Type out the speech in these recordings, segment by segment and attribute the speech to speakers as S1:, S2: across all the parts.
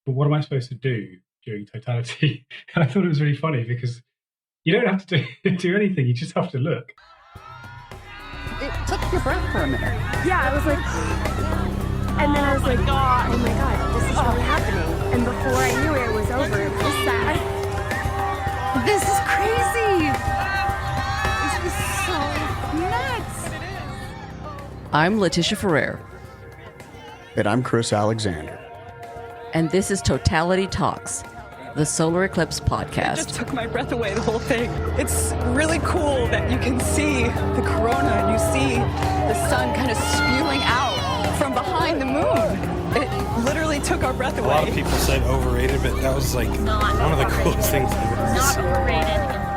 S1: but what am I supposed to do during totality? And I thought it was really funny because you don't have to do anything. You just have to look.
S2: It took your breath for a minute.
S3: Yeah, I was like, and then I was like, oh my God, this is really happening. And before I knew it was over, it was sad. This is crazy. This is so nuts.
S2: I'm Leticia Ferrer.
S4: And I'm Chris Alexander.
S2: And this is Totality Talks, the Solar Eclipse podcast.
S5: It just took my breath away, the whole thing. It's really cool that you can see the corona and you see the sun kind of spewing out from behind the moon. It literally took our breath away.
S6: A lot of people said overrated, but that was like one of the coolest things I've ever seen.
S3: Not overrated.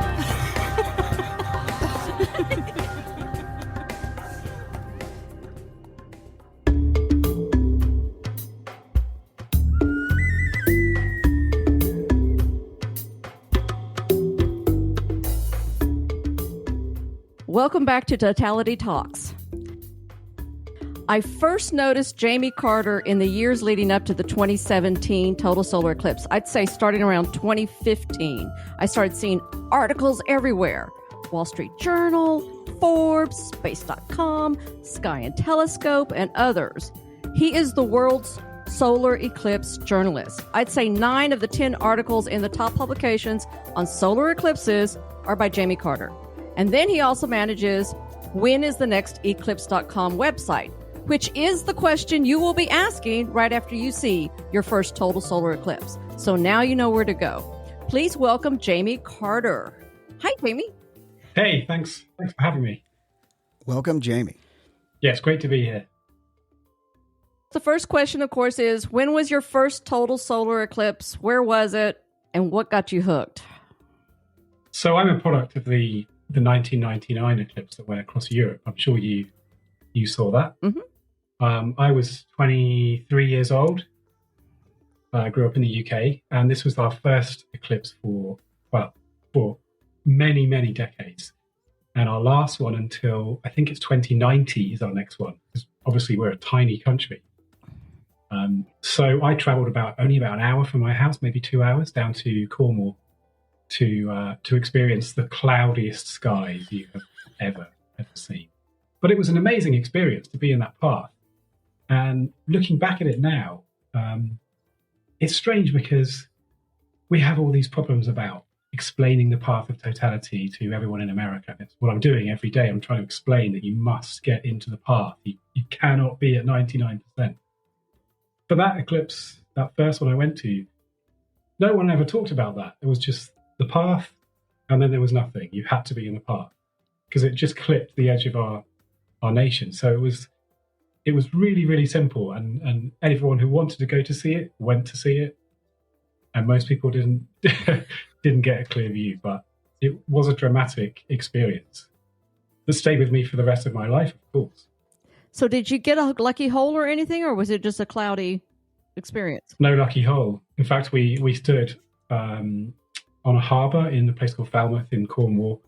S7: Welcome back to Totality Talks. I first noticed Jamie Carter in the years leading up to the 2017 total solar eclipse. I'd say starting around 2015. I started seeing articles everywhere. Wall Street Journal, Forbes, Space.com, Sky and Telescope, and others. He is the world's solar eclipse journalist. I'd say 9 of the 10 articles in the top publications on solar eclipses are by Jamie Carter. And then he also manages when is the next Eclipse.com website, which is the question you will be asking right after you see your first total solar eclipse. So now you know where to go. Please welcome Jamie Carter. Hi, Jamie.
S1: Hey, thanks for having me.
S4: Welcome, Jamie.
S1: Yeah, it's great to be here.
S7: The first question, of course, is when was your first total solar eclipse? Where was it? And what got you hooked?
S1: So I'm a product of the 1999 eclipse that went across Europe. I'm sure you saw that.
S7: Mm-hmm.
S1: I was 23 years old. I grew up in the UK, and this was our first eclipse for many, many decades. And our last one until, I think it's 2090 is our next one, because obviously we're a tiny country. So I traveled only about an hour from my house, maybe 2 hours, down to Cornwall to experience the cloudiest skies you have ever seen. But it was an amazing experience to be in that path. And looking back at it now, it's strange because we have all these problems about explaining the path of totality to everyone in America. It's what I'm doing every day. I'm trying to explain that you must get into the path. You cannot be at 99%. But that eclipse, that first one I went to, no one ever talked about that. It was just the path, and then there was nothing. You had to be in the path because it just clipped the edge of our nation. So it was really, really simple, and everyone who wanted to go to see it went to see it, and most people didn't get a clear view. But it was a dramatic experience that stayed with me for the rest of my life, of course.
S7: So did you get a lucky hole or anything, or was it just a cloudy experience?
S1: No lucky hole. In fact, we stood on a harbour in a place called Falmouth in Cornwall.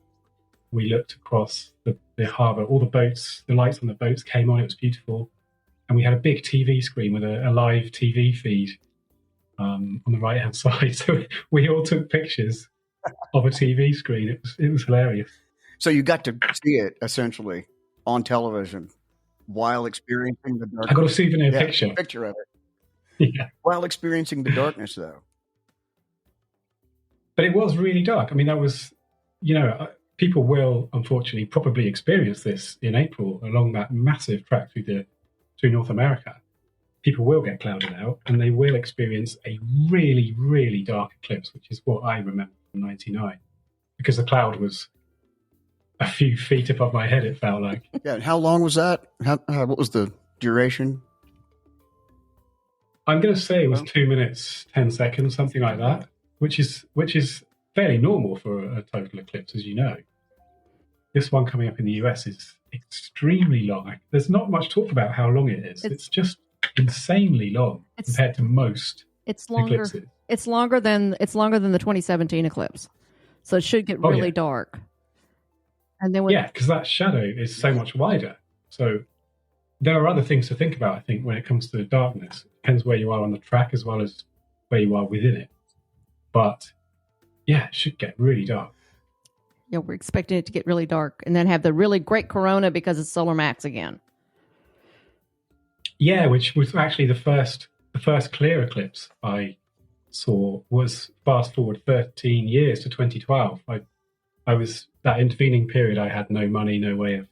S1: We looked across the harbour. All the boats, the lights on the boats came on. It was beautiful. And we had a big TV screen with a live TV feed on the right-hand side. So we all took pictures of a TV screen. It was hilarious.
S4: So you got to see it, essentially, on television while experiencing the darkness.
S1: I got a souvenir
S4: picture of
S1: it. Yeah.
S4: While experiencing the darkness, though.
S1: But it was really dark. I mean, that was, people will, unfortunately, probably experience this in April along that massive track through North America. People will get clouded out and they will experience a really, really dark eclipse, which is what I remember from 99, because the cloud was a few feet above my head, it felt like.
S4: Yeah. How long was that? What was the duration?
S1: I'm going to say it was 2 minutes, 10 seconds, something like that, which is fairly normal for a total eclipse, as you know. This one coming up in the US is extremely long. There's not much talk about how long it is. It's just insanely long compared to most eclipses.
S7: It's longer than the 2017 eclipse, so it should get really dark. And then
S1: because that shadow is so much wider. So there are other things to think about, I think, when it comes to darkness. It depends where you are on the track as well as where you are within it. But yeah, it should get really dark.
S7: Yeah, we're expecting it to get really dark and then have the really great corona because it's solar max again.
S1: Yeah, which was actually the first clear eclipse I saw was fast forward 13 years to 2012. I was that intervening period. I had no money, no way of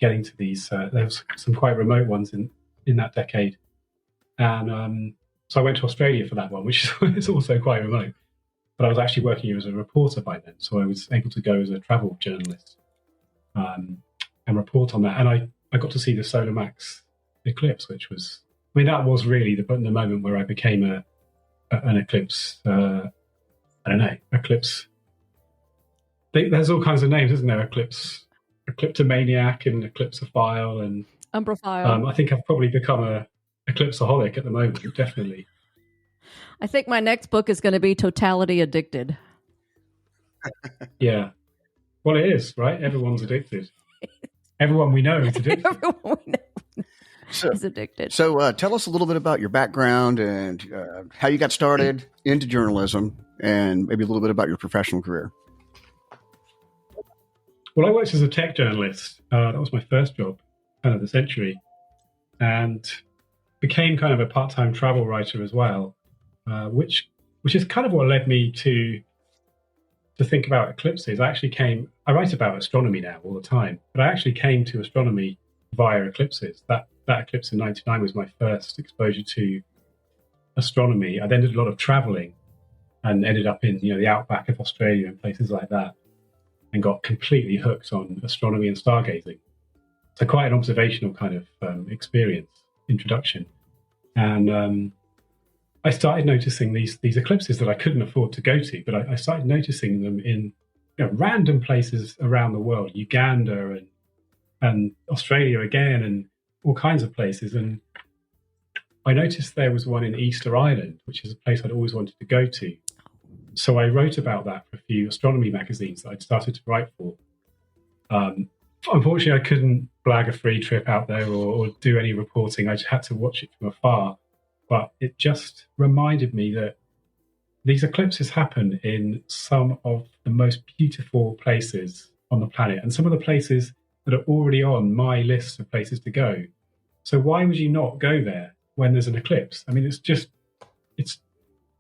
S1: getting to these. There was some quite remote ones in that decade, and so I went to Australia for that one, which is also quite remote. But I was actually working as a reporter by then, so I was able to go as a travel journalist and report on that. And I got to see the solar max eclipse, which was, I mean, that was really the moment where I became an eclipse. I don't know, eclipse. There's all kinds of names, isn't there? Ecliptomaniac and eclipsophile, and
S7: Umbrophile.
S1: I think I've probably become a eclipsaholic at the moment, definitely.
S7: I think my next book is going to be Totality Addicted.
S1: Yeah. Well, it is, right? Everyone's addicted. Everyone we know is addicted.
S7: Everyone we know is addicted.
S4: So tell us a little bit about your background and how you got started into journalism, and maybe a little bit about your professional career.
S1: Well, I worked as a tech journalist. That was my first job, kind of the century, and became kind of a part-time travel writer as well, which is kind of what led me to think about eclipses. I write about astronomy now all the time, but I actually came to astronomy via eclipses. That eclipse in '99 was my first exposure to astronomy. I then did a lot of traveling and ended up in the outback of Australia and places like that, and got completely hooked on astronomy and stargazing. So quite an observational kind of experience, introduction. And I started noticing these eclipses that I couldn't afford to go to, but I started noticing them in random places around the world, Uganda and Australia again, and all kinds of places. And I noticed there was one in Easter Island, which is a place I'd always wanted to go to. So I wrote about that for a few astronomy magazines that I'd started to write for. Unfortunately, I couldn't blag a free trip out there or do any reporting. I just had to watch it from afar. But it just reminded me that these eclipses happen in some of the most beautiful places on the planet, and some of the places that are already on my list of places to go. So why would you not go there when there's an eclipse? I mean,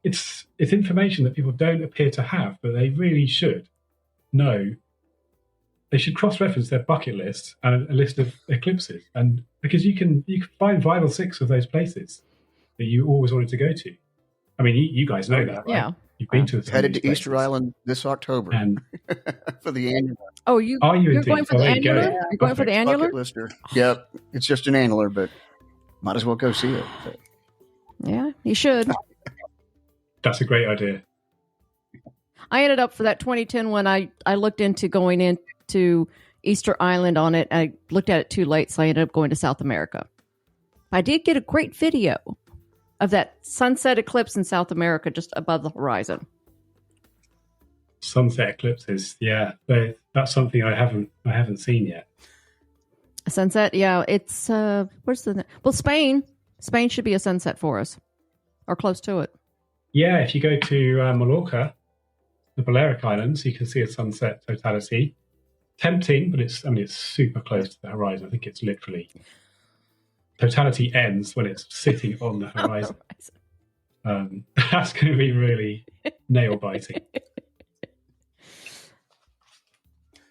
S1: it's information that people don't appear to have, but they really should know. They should cross-reference their bucket list and a list of eclipses, and because you can find 5 or 6 of those places that you always wanted to go to. I mean, you guys know that, right?
S7: Yeah.
S1: You've been to
S4: Headed to Easter Island this October
S1: and
S4: for the annular.
S7: Oh,
S1: are you
S7: you're
S1: indeed?
S7: going for the
S1: There you go.
S7: annular? You're going for the annular?
S4: Bucket lister. Yep, it's just an annular, but might as well go see it.
S7: Yeah, you should.
S1: That's a great idea.
S7: I ended up for that 2010 one. I looked into going into Easter Island on it. I looked at it too late, so I ended up going to South America. I did get a great video of that sunset eclipse in South America just above the horizon.
S1: Sunset eclipses, yeah, that's something I haven't seen yet.
S7: A sunset, yeah. It's Spain. Spain should be a sunset for us, or close to it.
S1: Yeah, if you go to Mallorca, the Balearic Islands, you can see a sunset totality. Tempting, but it's super close to the horizon. I think it's literally totality ends when it's sitting on the horizon. That's going to be really nail biting.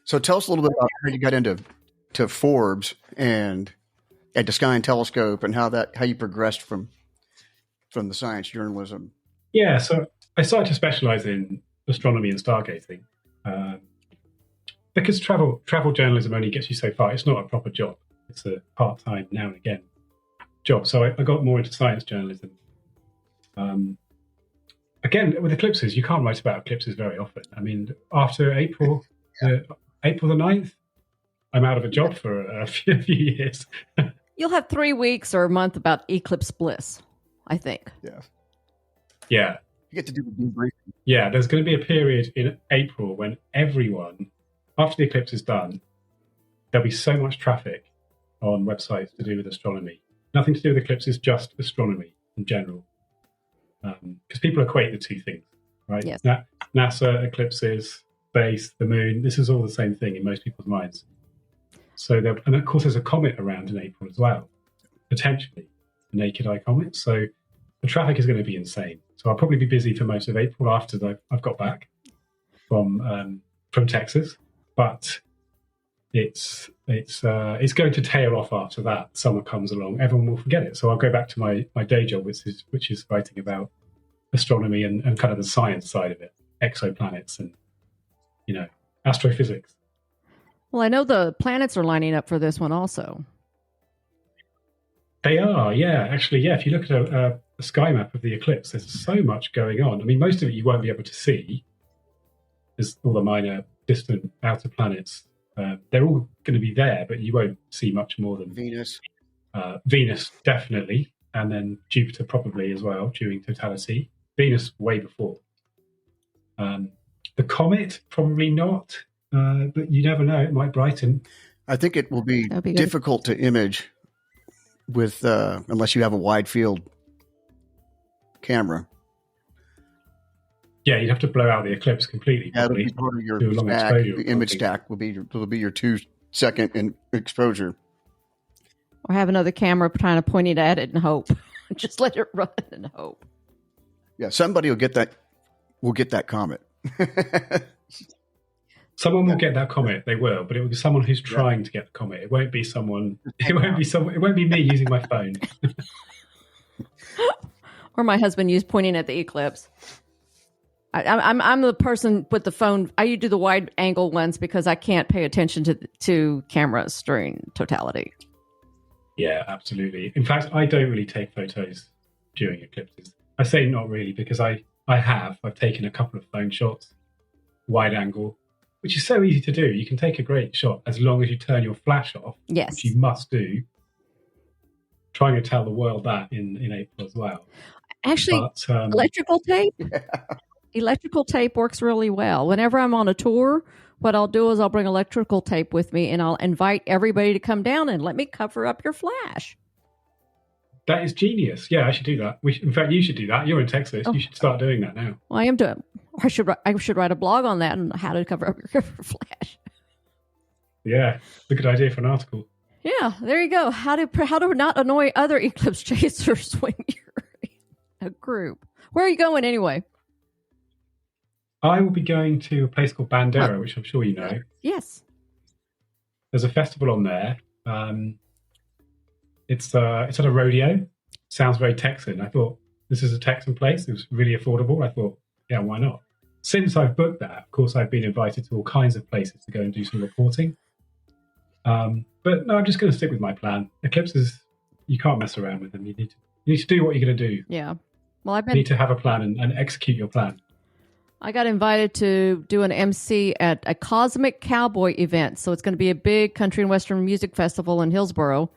S4: So tell us a little bit about how you got into Forbes and at the Sky and Telescope, and how you progressed from the science journalism.
S1: Yeah, so I started to specialize in astronomy and stargazing because travel journalism only gets you so far. It's not a proper job. It's a part-time, now and again job. So I got more into science journalism. Again, with eclipses, you can't write about eclipses very often. I mean, after April the 9th, I'm out of a job for a few years.
S7: You'll have 3 weeks or a month about eclipse bliss, I think.
S1: Yeah.
S4: You get to do the debriefing.
S1: Yeah, there's going to be a period in April when everyone, after the eclipse is done, there'll be so much traffic on websites to do with astronomy. Nothing to do with eclipses, just astronomy in general. because people equate the two things, right?
S7: Yes.
S1: NASA, eclipses, space, the moon. This is all the same thing in most people's minds. So, and of course, there's a comet around in April as well, potentially a naked eye comet. So the traffic is going to be insane. So I'll probably be busy for most of April after I've got back from Texas, but it's going to tail off after that. Summer comes along, everyone will forget it. So I'll go back to my day job, which is writing about astronomy and kind of the science side of it, exoplanets and astrophysics.
S7: Well, I know the planets are lining up for this one also.
S1: They are, yeah. Actually, yeah. If you look at a sky map of the eclipse, there's so much going on. I mean, most of it you won't be able to see. There's all the minor, distant outer planets. They're all going to be there, but you won't see much more than
S4: Venus.
S1: Venus, definitely, and then Jupiter probably as well during totality. Venus way before. The comet, probably not, but you never know. It might brighten.
S4: I think it will be difficult to image with unless you have a wide field camera.
S1: Yeah, you'd have to blow out the eclipse completely.
S4: That'll be part of your stack. The image stack will be your 2-second exposure.
S7: Or have another camera trying to point it at it and hope. Just let it run and hope.
S4: Yeah, somebody will get that. We'll get that comet.
S1: Someone will get that comet. They will, but it will be someone who's trying to get the comet. It won't be someone. It won't be me using my phone.
S7: Or my husband pointing at the eclipse. I'm the person with the phone. I do the wide angle ones because I can't pay attention to cameras during totality.
S1: Yeah, absolutely. In fact, I don't really take photos during eclipses. I say not really because I've taken a couple of phone shots, wide angle, which is so easy to do. You can take a great shot as long as you turn your flash off,
S7: yes,
S1: which you must do. Trying to tell the world that in April as well.
S7: Actually, electrical tape.
S4: Yeah.
S7: Electrical tape works really well. Whenever I'm on a tour, what I'll do is I'll bring electrical tape with me and I'll invite everybody to come down and let me cover up your flash.
S1: That is genius. Yeah, I should do that. In fact, you should do that. You're in Texas. You should start doing that now.
S7: Well, I am doing. I should write a blog on that and how to cover up your flash.
S1: Yeah, it's a good idea for an article.
S7: Yeah, there you go. How to not annoy other eclipse chasers when you're in a group. Where are you going anyway?
S1: I will be going to a place called Bandera, which I'm sure you know.
S7: Yes.
S1: There's a festival on there. It's at a rodeo. Sounds very Texan. I thought this is a Texan place. It was really affordable. I thought, yeah, why not? Since I've booked that, of course, I've been invited to all kinds of places to go and do some reporting. But no, I'm just going to stick with my plan. Eclipses, you can't mess around with them. You need to do what you're going to do.
S7: Yeah. Well,
S1: You need to have a plan and execute your plan.
S7: I got invited to do an MC at a Cosmic Cowboy event. So it's going to be a big country and western music festival in Hillsboro.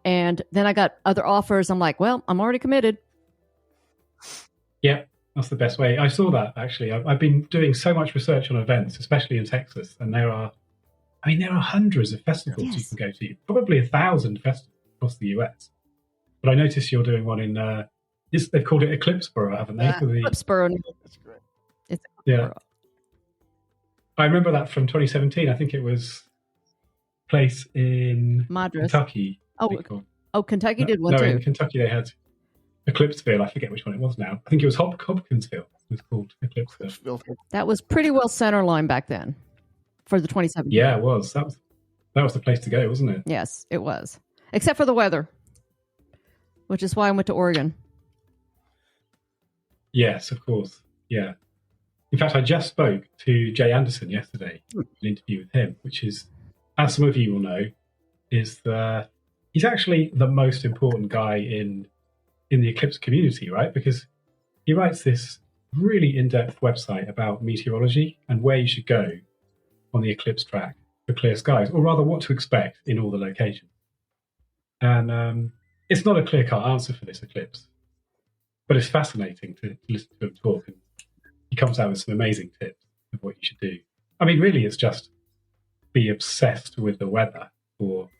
S7: And then I got other offers. I'm like, well, I'm already committed.
S1: Yeah, that's the best way. I saw that, actually. I've been doing so much research on events, especially in Texas. And there are hundreds of festivals you can go to. Probably 1,000 festivals across the US. But I noticed you're doing one in, they've called it Eclipseboro, haven't they?
S7: Eclipseboro. That's correct.
S1: Yeah. I remember that from 2017. I think it was a place in
S7: Madras.
S1: Kentucky.
S7: Kentucky did one too.
S1: No, in Kentucky they had Eclipseville. I forget which one it was now. I think it was Hopkinsville. It was called Eclipseville.
S7: That was pretty well centerline back then for the 2017.
S1: Yeah, it was. That was the place to go, wasn't it?
S7: Yes, it was. Except for the weather, which is why I went to Oregon.
S1: Yes, of course. Yeah. In fact, I just spoke to Jay Anderson yesterday, an interview with him, which is, as some of you will know, he's actually the most important guy in the Eclipse community, right? Because he writes this really in-depth website about meteorology and where you should go on the eclipse track for clear skies, or rather what to expect in all the locations. And it's not a clear-cut answer for this eclipse, but it's fascinating to listen to him talk. And he comes out with some amazing tips of what you should do. I mean, really, it's just be obsessed with the weather for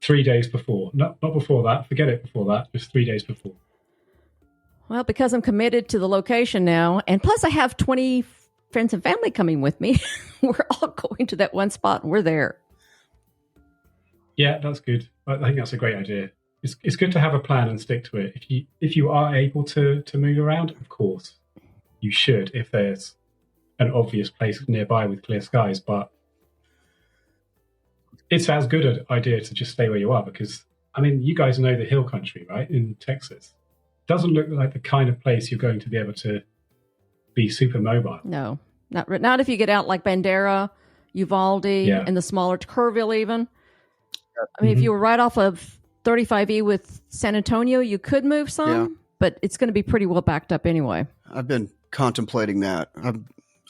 S1: 3 days before. Not before that. Forget it before that. Just 3 days before.
S7: Well, because I'm committed to the location now, and plus I have 20 friends and family coming with me, we're all going to that one spot and we're there.
S1: Yeah, that's good. I think that's a great idea. It's good to have a plan and stick to it. If you are able to move around, of course, you should if there's an obvious place nearby with clear skies. But it's as good an idea to just stay where you are because, I mean, you guys know the hill country, right, in Texas. Doesn't look like the kind of place you're going to be able to be super mobile.
S7: No, not if you get out like Bandera, Uvalde, and the smaller Kerrville even. I mean, if you were right off of 35E with San Antonio, you could move some, but it's going to be pretty well backed up anyway.
S4: I've been contemplating that.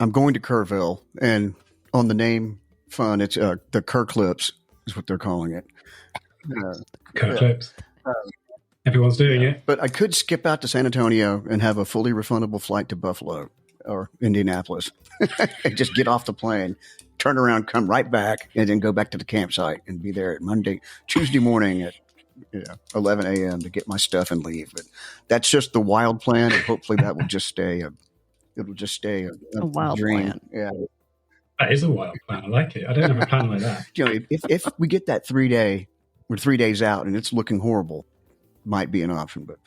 S4: I'm going to Kerrville, and on the name fun, it's the Eclipse is what they're calling it.
S1: Eclipse. Everyone's doing it.
S4: But I could skip out to San Antonio and have a fully refundable flight to Buffalo or Indianapolis. And just get off the plane, turn around, come right back, and then go back to the campsite and be there at Tuesday morning at 11 a.m. to get my stuff and leave. But that's just the wild plan, and hopefully that will just stay a
S7: wild
S4: dream.
S7: plan.
S4: Yeah.
S1: That is a wild plan. I like it. I don't have a plan like that.
S4: If we get that 3 day, we're 3 days out and it's looking horrible, might be an option, but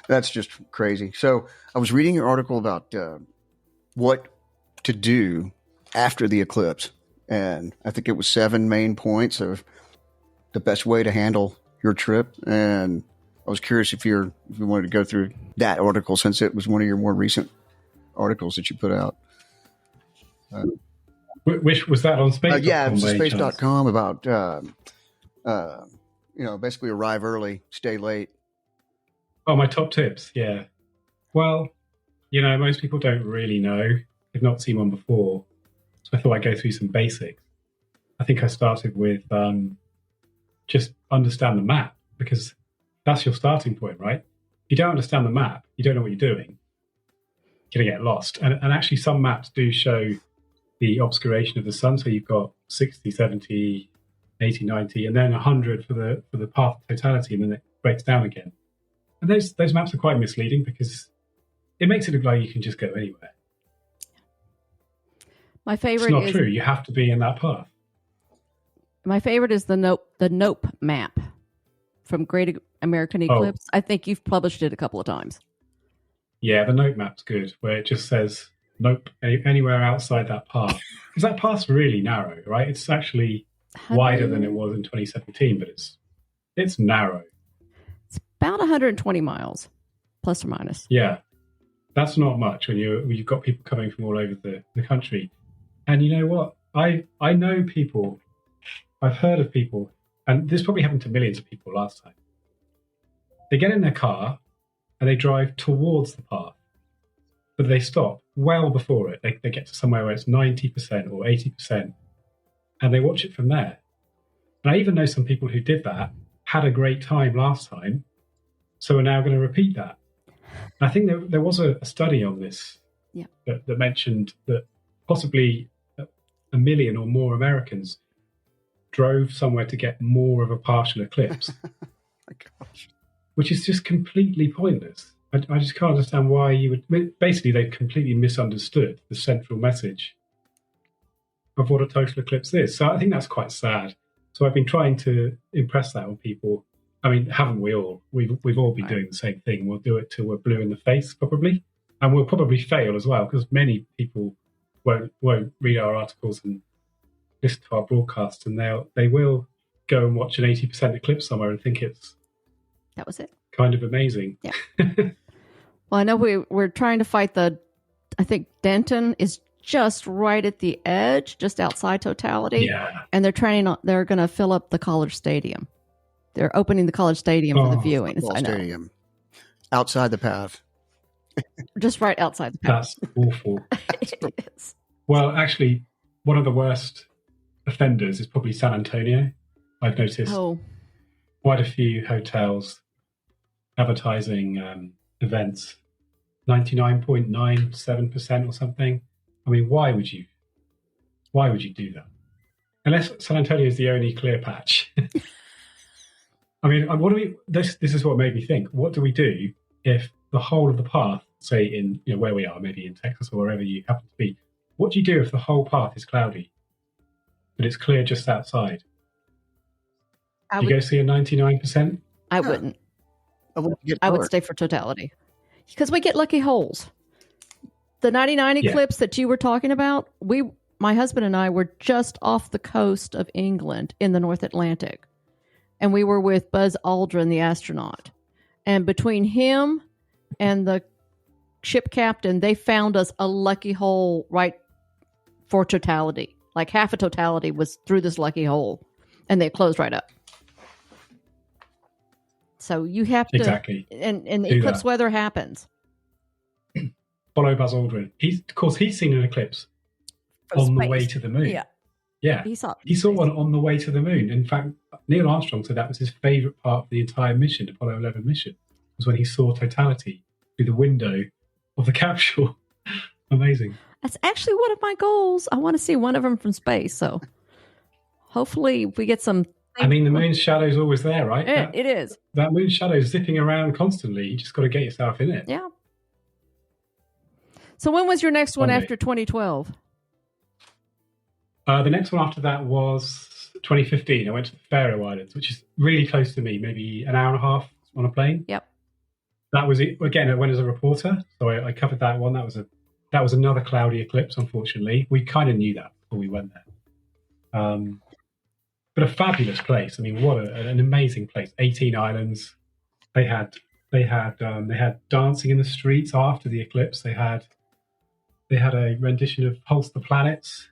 S4: that's just crazy. So I was reading your article about what to do after the eclipse, and I think it was 7 main points of the best way to handle your trip. And I was curious if you wanted to go through that article since it was one of your more recent articles that you put out.
S1: Which was that on Space.com?
S4: Yeah, it was Space.com about basically arrive early, stay late.
S1: Oh, my top tips. Yeah. Well, most people don't really know. They've not seen one before. So I thought I'd go through some basics. I think I started with just understand the map because that's your starting point, right? If you don't understand the map, you don't know what you're doing. You're going to get lost. And actually some maps do show the obscuration of the sun. So you've got 60, 70, 80, 90, and then 100 for the path of totality, and then it breaks down again. And those maps are quite misleading because it makes it look like you can just go anywhere.
S7: My favorite
S1: It's not true. You have to be in that path.
S7: My favorite is the Nope map from Great American Eclipse. I think you've published it a couple of times.
S1: Yeah, the Nope map's good, where it just says nope anywhere outside that path. Because that path's really narrow, right? It's actually wider than it was in 2017, but it's narrow.
S7: It's about 120 miles, plus or minus.
S1: Yeah, that's not much when you've got people coming from all over the country. And you know what? I know people, I've heard of people, and this probably happened to millions of people last time. They get in their car and they drive towards the path, but they stop well before it. They get to somewhere where it's 90% or 80%, and they watch it from there. And I even know some people who did that, had a great time last time, so are now going to repeat that. And I think there was a study on this that mentioned that possibly 1 million or more Americans drove somewhere to get more of a partial eclipse,
S4: My gosh.
S1: which is just completely pointless. I just can't understand why you would. Basically, they've completely misunderstood the central message of what a total eclipse is. So I think that's quite sad. So I've been trying to impress that on people. I mean, haven't we all? We've all been doing the same thing. We'll do it till we're blue in the face, probably, and we'll probably fail as well because many people won't read our articles and listen to our broadcasts, and they will go and watch an 80% eclipse somewhere and think it's
S7: that was it.
S1: Kind of amazing.
S7: Yeah. Well, I know we're trying to fight I think Denton is just right at the edge, just outside Totality.
S1: Yeah.
S7: And they're going to fill up the College Stadium. They're opening the College Stadium for the viewings. I know.
S4: Stadium. Outside the path.
S7: Just right outside the path.
S1: That's awful.
S7: It is.
S1: Well, actually, one of the worst offenders is probably San Antonio. I've noticed quite a few hotels advertising events, 99.97% or something. I mean, why would you do that? Unless San Antonio is the only clear patch. I mean, this is what made me think. What do we do if the whole of the path, say in where we are, maybe in Texas or wherever you happen to be, what do you do if the whole path is cloudy, but it's clear just outside? Do you go see a 99%?
S7: I wouldn't.
S4: I
S7: would stay for totality because we get lucky holes. The 99 eclipse that you were talking about, my husband and I were just off the coast of England in the North Atlantic, and we were with Buzz Aldrin, the astronaut. And between him and the ship captain, they found us a lucky hole right for totality. Like half a totality was through this lucky hole, and they closed right up. So you have to
S1: exactly,
S7: and the eclipse weather happens.
S1: Follow Buzz Aldrin. He's seen an eclipse on the way to the moon. Yeah. He saw one on the way to the moon. In fact, Neil Armstrong said that was his favourite part of the entire mission, Apollo 11 mission, was when he saw totality through the window of the capsule. Amazing.
S7: That's actually one of my goals. I want to see one of them from space. So hopefully we get some.
S1: I mean, the moon's shadow's always there, right?
S7: It is.
S1: That moon's shadow's zipping around constantly. You just got to get yourself in it.
S7: Yeah. So when was your next one after 2012?
S1: The next one after that was 2015. I went to the Faroe Islands, which is really close to me, maybe an hour and a half on a plane.
S7: Yep.
S1: That was it. Again, I went as a reporter, so I covered that one. That was another cloudy eclipse, unfortunately. We kind of knew that before we went there. But a fabulous place. I mean, what an amazing place. 18 islands. They had dancing in the streets after the eclipse. They had a rendition of Pulse the Planets.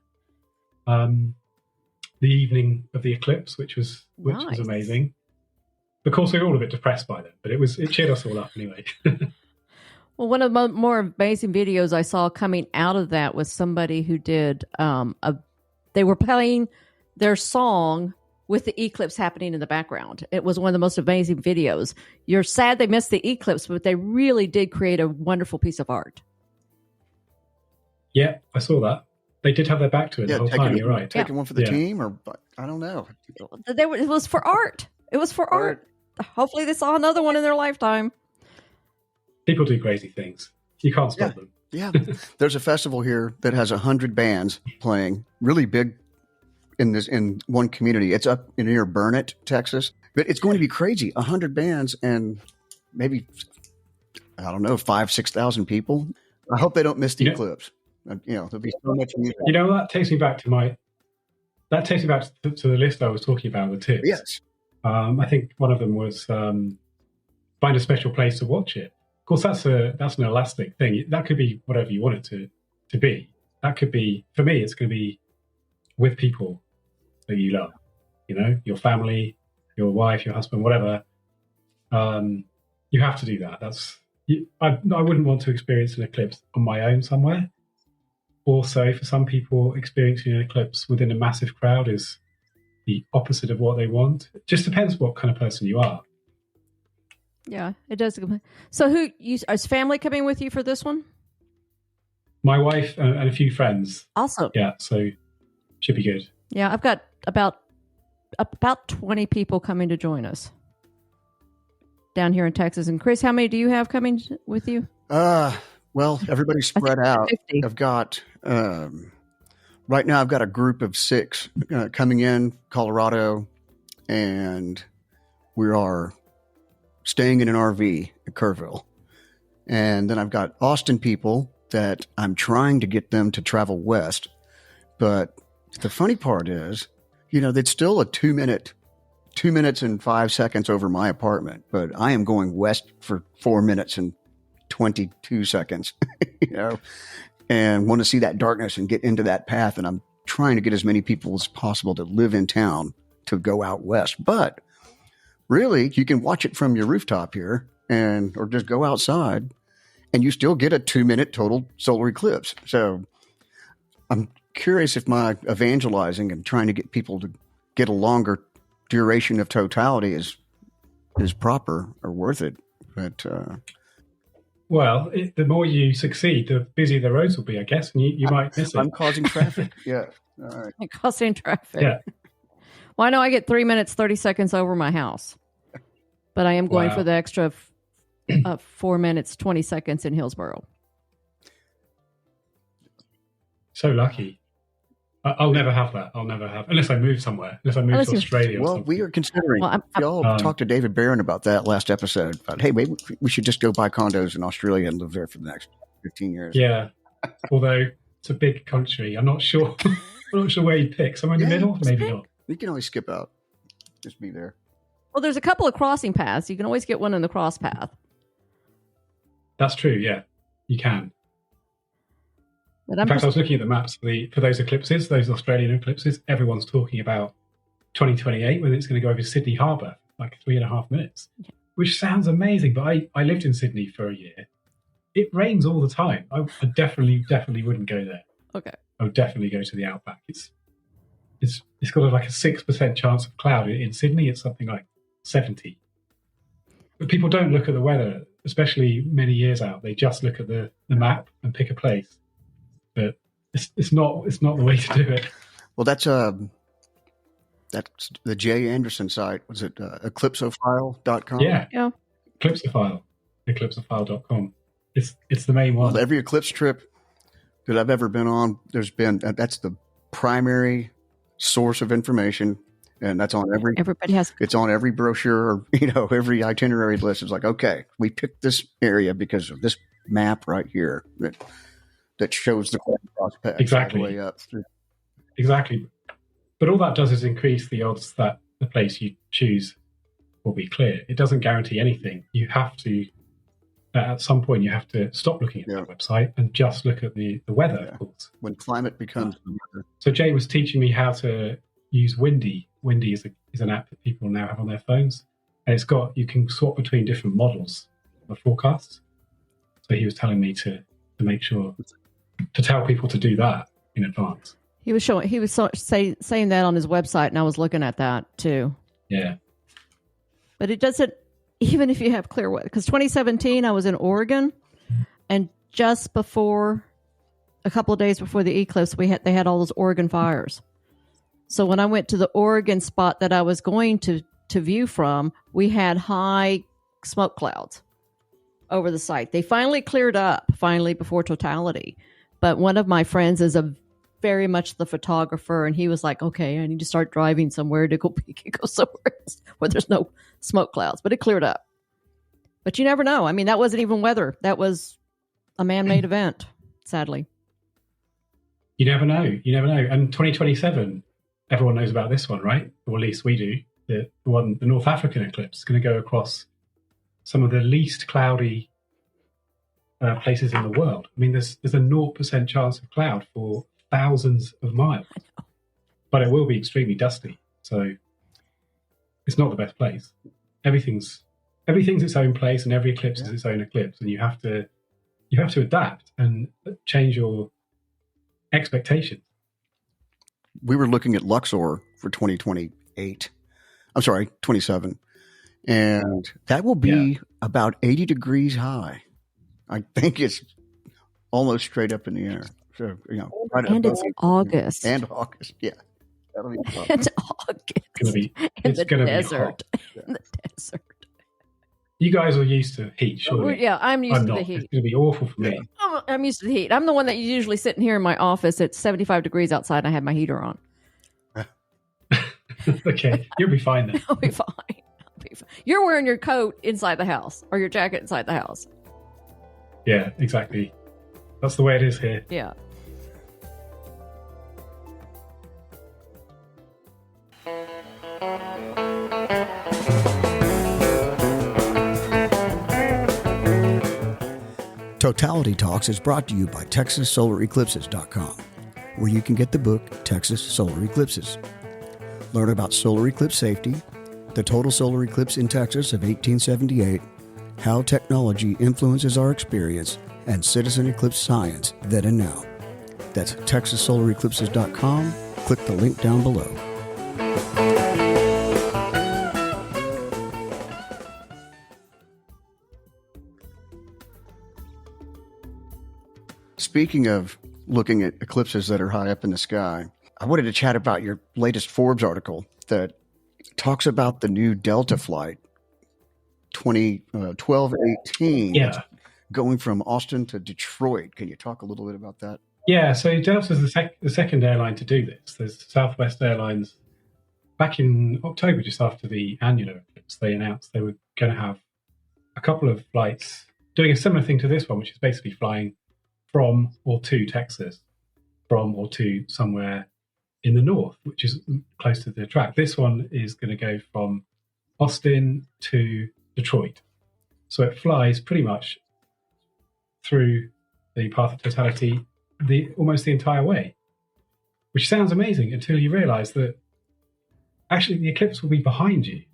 S1: The evening of the eclipse, which was amazing. Of course, we were all a bit depressed by them, but it cheered us all up anyway.
S7: Well, one of the more amazing videos I saw coming out of that was somebody who did they were playing their song with the eclipse happening in the background. It was one of the most amazing videos. You're sad they missed the eclipse, but they really did create a wonderful piece of art.
S1: Yeah, I saw that. They did have their back to it the whole time. You're right.
S4: Taking one for the team, or I don't know.
S7: It was for art. It was for art. Hopefully they saw another one in their lifetime.
S1: People do crazy things. You can't stop them.
S4: Yeah. There's a festival here that has 100 bands playing, really big in one community. It's up near Burnett, Texas. But it's going to be crazy. 100 bands and maybe, I don't know, 5,000-6,000 people. I hope they don't miss the eclipse. There'll be so much music.
S1: That takes me back to the list I was talking about, the tips.
S4: Yes.
S1: I think one of them was find a special place to watch it. Of course, that's an elastic thing. That could be whatever you want it to be. That could be, for me, it's going to be with people that you love. Your family, your wife, your husband, whatever. You have to do that. I wouldn't want to experience an eclipse on my own somewhere. Also, for some people, experiencing an eclipse within a massive crowd is the opposite of what they want. It just depends what kind of person you are.
S7: Yeah, it does. So is family coming with you for this one?
S1: My wife and a few friends.
S7: Awesome.
S1: Yeah, so should be good.
S7: Yeah, I've got about 20 people coming to join us down here in Texas. And Chris, how many do you have coming with you?
S4: Well, everybody's spread out.
S7: 50.
S4: I've got, right now I've got a group of 6 coming in Colorado, and we are staying in an RV at Kerrville. And then I've got Austin people that I'm trying to get them to travel west. But the funny part is, that's still a 2 minutes and 5 seconds over my apartment, but I am going west for 4 minutes and 22 seconds, and want to see that darkness and get into that path. And I'm trying to get as many people as possible to live in town to go out west. But really, you can watch it from your rooftop here or just go outside and you still get a 2-minute total solar eclipse. So I'm curious if my evangelizing and trying to get people to get a longer duration of totality is proper or worth it. But,
S1: well, the more you succeed, the busier the roads will be, I guess, and you might miss it.
S4: I'm causing traffic. Yeah. All right.
S7: Causing traffic.
S1: Yeah.
S7: Well, I know I get 3 minutes, 30 seconds over my house, but I am going for the extra 4 minutes, 20 seconds in Hillsborough.
S1: So lucky. I'll never have that. I'll never have, unless I move somewhere, unless I move to Australia or
S4: Well,
S1: something.
S4: we are considering, we all talked to David Barron about that last episode. About, hey, maybe we should just go buy condos in Australia and live there for the next 15 years.
S1: Yeah. Although it's a big country. I'm not sure. I'm not sure where you'd pick. Somewhere in the middle? Maybe not.
S4: You can always skip out. Just be there.
S7: Well, there's a couple of crossing paths. You can always get one in the cross path.
S1: That's true, yeah. You can.
S7: But
S1: in fact, I was looking at the maps for those eclipses, those Australian eclipses. Everyone's talking about 2028 when it's going to go over Sydney Harbour, like 3.5 minutes, which sounds amazing. But I lived in Sydney for a year. It rains all the time. I definitely wouldn't go there.
S7: Okay.
S1: I would definitely go to the outback. It's got like a 6% chance of cloud. In Sydney, it's something like 70. But people don't look at the weather, especially many years out. They just look at the map and pick a place. But it's not the way to do it.
S4: Well, that's the Jay Anderson site. Was it eclipsophile.com?
S1: Yeah. Eclipsophile. Eclipsophile.com. It's the main one.
S4: Well, every eclipse trip that I've ever been on, that's the primary source of information, and that's on it's on every brochure or every itinerary list. It's like, okay, we picked this area because of this map right here that shows the prospect
S1: exactly
S4: all the way up through.
S1: Exactly. But all that does is increase the odds that the place you choose will be clear. It doesn't guarantee anything. You have to, at some point, you have to stop looking at the website and just look at the weather, of course.
S4: When climate becomes the weather.
S1: So Jay was teaching me how to use Windy. Windy is an app that people now have on their phones. And you can swap between different models of forecasts. So he was telling me to make sure to tell people to do that in advance.
S7: He was saying that on his website, and I was looking at that too.
S1: Yeah.
S7: But it doesn't, even if you have clear weather, because 2017 I was in Oregon, and just before, a couple of days before the eclipse, they had all those Oregon fires. So when I went to the Oregon spot that I was going to view from, we had high smoke clouds over the site. They finally cleared up, before Totality. But one of my friends is very much the photographer, and he was like, okay, I need to start driving somewhere to go peek and go somewhere where there's no smoke clouds. But it cleared up. But you never know. I mean, that wasn't even weather. That was a man-made event, sadly.
S1: You never know. And 2027, everyone knows about this one, right? Or at least we do. The North African eclipse is going to go across some of the least cloudy places in the world. I mean, there's a 0% chance of cloud for thousands of miles, but it will be extremely dusty. So it's not the best place. Everything's its own place, and every eclipse is its own eclipse, and you have to adapt and change your expectations.
S4: We were looking at Luxor for 2028. I'm sorry, 27, and that will be about 80 degrees high. I think it's almost straight up in the air. So, right
S7: and it's August.
S4: And August, yeah. That'll be fun.
S7: It's August.
S1: It's going to be hot.
S7: In the desert.
S1: You guys are used to heat, surely.
S7: Yeah, I'm used to the heat.
S1: It's going to be awful for me.
S7: I'm used to the heat. I'm the one that usually sitting here in my office. It's 75 degrees outside, and I have my heater on.
S1: Okay, you'll be fine then.
S7: I'll be fine. You're wearing your coat inside the house, or your jacket inside the house.
S1: Yeah, exactly. That's the way it is here.
S7: Yeah.
S4: Totality Talks is brought to you by TexasSolarEclipses.com, where you can get the book Texas Solar Eclipses. Learn about solar eclipse safety, the total solar eclipse in Texas of 1878, how technology influences our experience, and citizen eclipse science then and now. That's TexasSolarEclipses.com. Click the link down below. Speaking of looking at eclipses that are high up in the sky, I wanted to chat about your latest Forbes article that talks about the new Delta flight 1218.
S1: Yeah.
S4: Going from Austin to Detroit. Can you talk a little bit about that?
S1: Yeah, so Delta's the second airline to do this. There's Southwest Airlines. Back in October, just after the annular eclipse, they announced they were going to have a couple of flights doing a similar thing to this one, which is basically flying from or to Texas, from or to somewhere in the north, which is close to the track. This one is going to go from Austin to Detroit. So it flies pretty much through the path of totality almost the entire way, which sounds amazing until you realize that actually the eclipse will be behind you.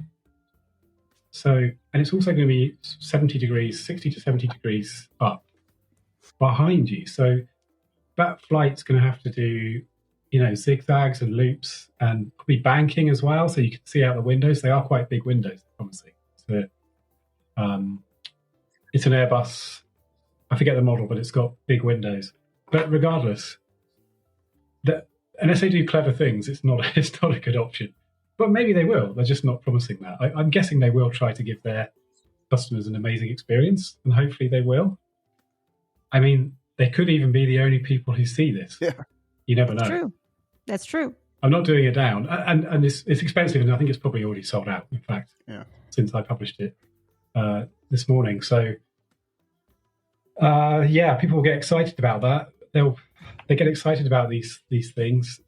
S1: So, and it's also going to be 60 to 70 degrees up behind you. So that flight's going to have to do, zigzags and loops and probably banking as well. So you can see out the windows. They are quite big windows, obviously. So, it's an Airbus. I forget the model, but it's got big windows. But regardless, unless they do clever things, it's not a good option. But maybe they will. They're just not promising that. I'm guessing they will try to give their customers an amazing experience, and hopefully they will. I mean, they could even be the only people who see this.
S4: Yeah.
S1: You never know.
S7: That's true. That's true.
S1: I'm not doing it down. And it's expensive, and I think it's probably already sold out, in fact, since I published it this morning. So, people will get excited about that. They get excited about these things.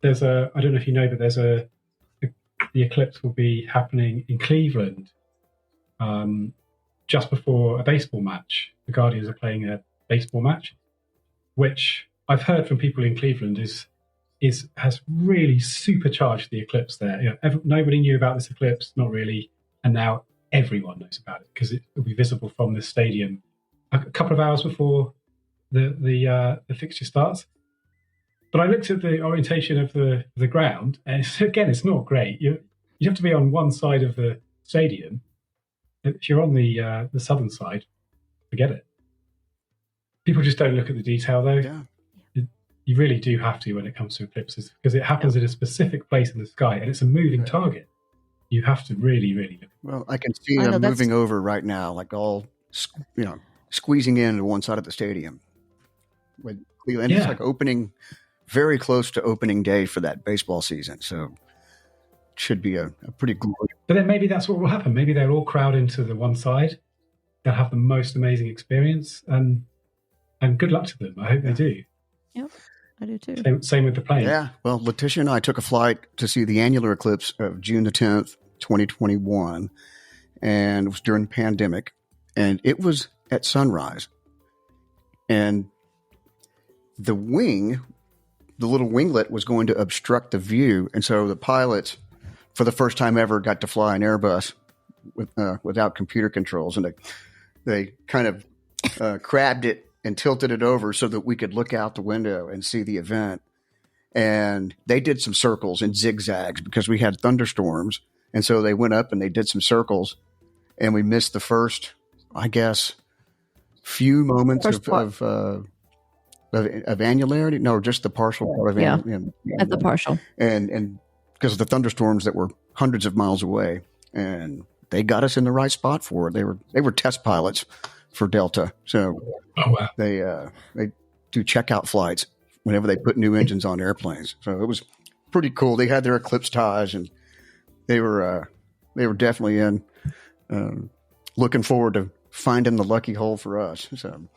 S1: There's I don't know if you know, but the eclipse will be happening in Cleveland just before a baseball match. The Guardians are playing a baseball match, which I've heard from people in Cleveland has really supercharged the eclipse there. Nobody knew about this eclipse, not really, and now everyone knows about it because it will be visible from the stadium a couple of hours before the fixture starts. But I looked at the orientation of the ground, and it's not great. You have to be on one side of the stadium. If you're on the southern side, forget it. People just don't look at the detail, though.
S4: Yeah.
S1: You really do have to when it comes to eclipses, because it happens in a specific place in the sky, and it's a moving target. You have to really, really look.
S4: Well, I can see them moving over right now, like all, squeezing in to one side of the stadium. And it's like opening, very close to opening day for that baseball season. So it should be a pretty glorious.
S1: But then maybe that's what will happen. Maybe they'll all crowd into the one side. They'll have the most amazing experience, and good luck to them. I hope they do.
S7: Yep, I do too.
S1: Same with the plane.
S4: Yeah. Well, Leticia and I took a flight to see the annular eclipse of June the 10th, 2021. And it was during the pandemic. And it was at sunrise. And the little winglet was going to obstruct the view. And so the pilots, for the first time ever, got to fly an Airbus without computer controls. And they kind of crabbed it and tilted it over so that we could look out the window and see the event. And they did some circles and zigzags because we had thunderstorms. And so they went up and they did some circles, and we missed the first, I guess, few moments of annularity. No, just the partial part of
S7: at the partial.
S4: And because of the thunderstorms that were hundreds of miles away, and they got us in the right spot for it. They were test pilots for Delta. So they do checkout flights whenever they put new engines on airplanes. So it was pretty cool. They had their Eclipse ties, and they were definitely in looking forward to finding the lucky hole for us. So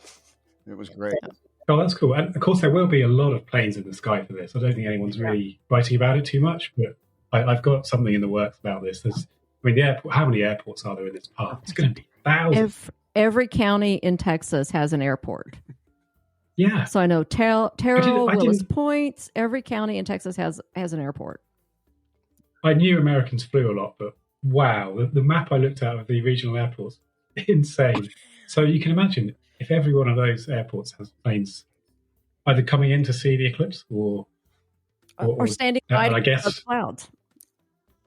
S4: it was great.
S1: Oh, that's cool. And of course, there will be a lot of planes in the sky for this. I don't think anyone's really writing about it too much, but I've got something in the works about this. How many airports are there in this path? It's going to be thousands.
S7: Every county in Texas has an airport.
S1: Yeah.
S7: So I know Terrell, Willis Point, every county in Texas has an airport.
S1: I knew Americans flew a lot, but wow, the map I looked at of the regional airports, insane. So you can imagine if every one of those airports has planes either coming in to see the eclipse or
S7: standing by above the clouds.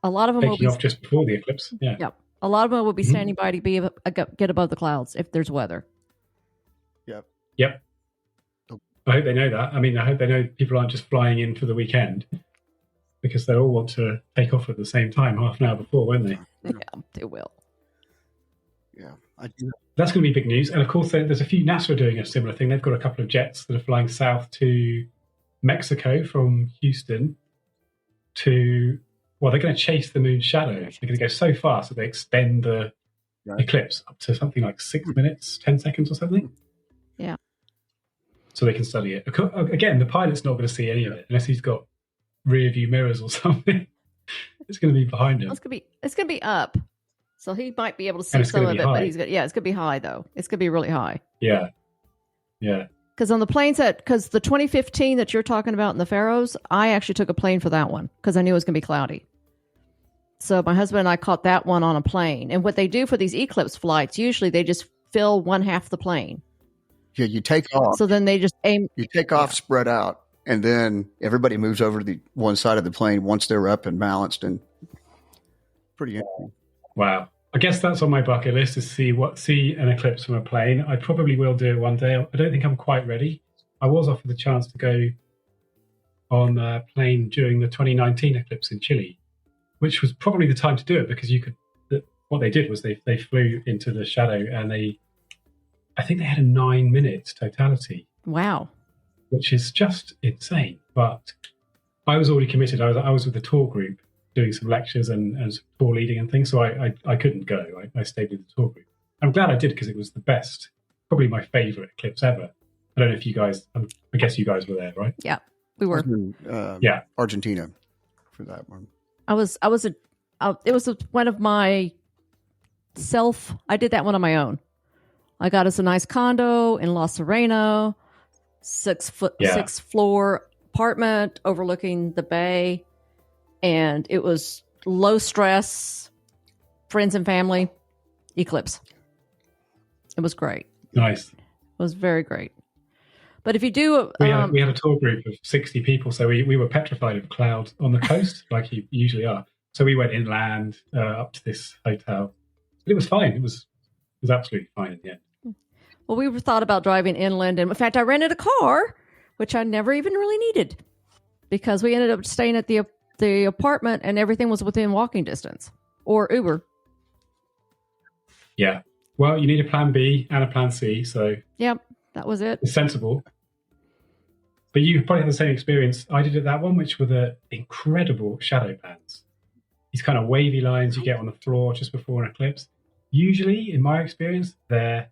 S7: A lot of them will be
S1: off just before the eclipse. Yeah.
S7: Yep. A lot of them will be standing by to get above the clouds if there's weather.
S1: Yep. I hope they know that. I mean, I hope they know people aren't just flying in for the weekend, because they all want to take off at the same time, half an hour before, won't they?
S7: Yeah, they will.
S4: Yeah, I do.
S1: That's going to be big news. And of course, there's a few NASA are doing a similar thing. They've got a couple of jets that are flying south to Mexico from Houston to, well, they're going to chase the moon's shadow. They're going to go so fast that they extend the eclipse up to something like 6 minutes, 10 seconds or something.
S7: Yeah.
S1: So they can study it. Again, the pilot's not going to see any of it unless he's got rear view mirrors or something. It's going to be behind him.
S7: It's going to be up. So he might be able to see
S1: And it's
S7: some
S1: gonna
S7: of
S1: be
S7: it, but
S1: high.
S7: it's going to be high though. It's going to be really high.
S1: Yeah. Yeah.
S7: Because on the planes because the 2015 that you're talking about in the Faroes, I actually took a plane for that one because I knew it was going to be cloudy. So my husband and I caught that one on a plane. And what they do for these eclipse flights, usually they just fill one half the plane.
S4: Yeah, you take off.
S7: So then they just aim.
S4: You take off, spread out, and then everybody moves over to the one side of the plane once they're up and balanced. And pretty interesting.
S1: Wow. I guess that's on my bucket list to see an eclipse from a plane. I probably will do it one day. I don't think I'm quite ready. I was offered the chance to go on a plane during the 2019 eclipse in Chile, which was probably the time to do it because what they did was they flew into the shadow and I think they had a 9-minute totality.
S7: Wow.
S1: Which is just insane. But I was already committed. I was with the tour group doing some lectures and some tour leading and things, so I couldn't go. I stayed with the tour group. I'm glad I did because it was the best, probably my favorite eclipse ever. I don't know if you guys, I guess you guys were there, right?
S7: Yeah, we were.
S1: Yeah.
S4: Argentina for that one.
S7: It was one of my I did that one on my own. I got us a nice condo in La Serena, 6 floor apartment overlooking the bay. And it was low stress, friends and family, eclipse. It was great.
S1: Nice.
S7: It was very great. But if you do...
S1: We had a tour group of 60 people, so we were petrified of clouds on the coast, like you usually are. So we went inland up to this hotel. But it was fine. It was absolutely fine in the end.
S7: Well, we thought about driving inland. And in fact, I rented a car, which I never even really needed. Because we ended up staying at the apartment and everything was within walking distance or Uber.
S1: Yeah. Well, you need a plan B and a plan C. So
S7: yep, that was it.
S1: It's sensible. But you probably had the same experience I did at that one, which were the incredible shadow bands. These kind of wavy lines you get on the floor just before an eclipse. Usually, in my experience, they're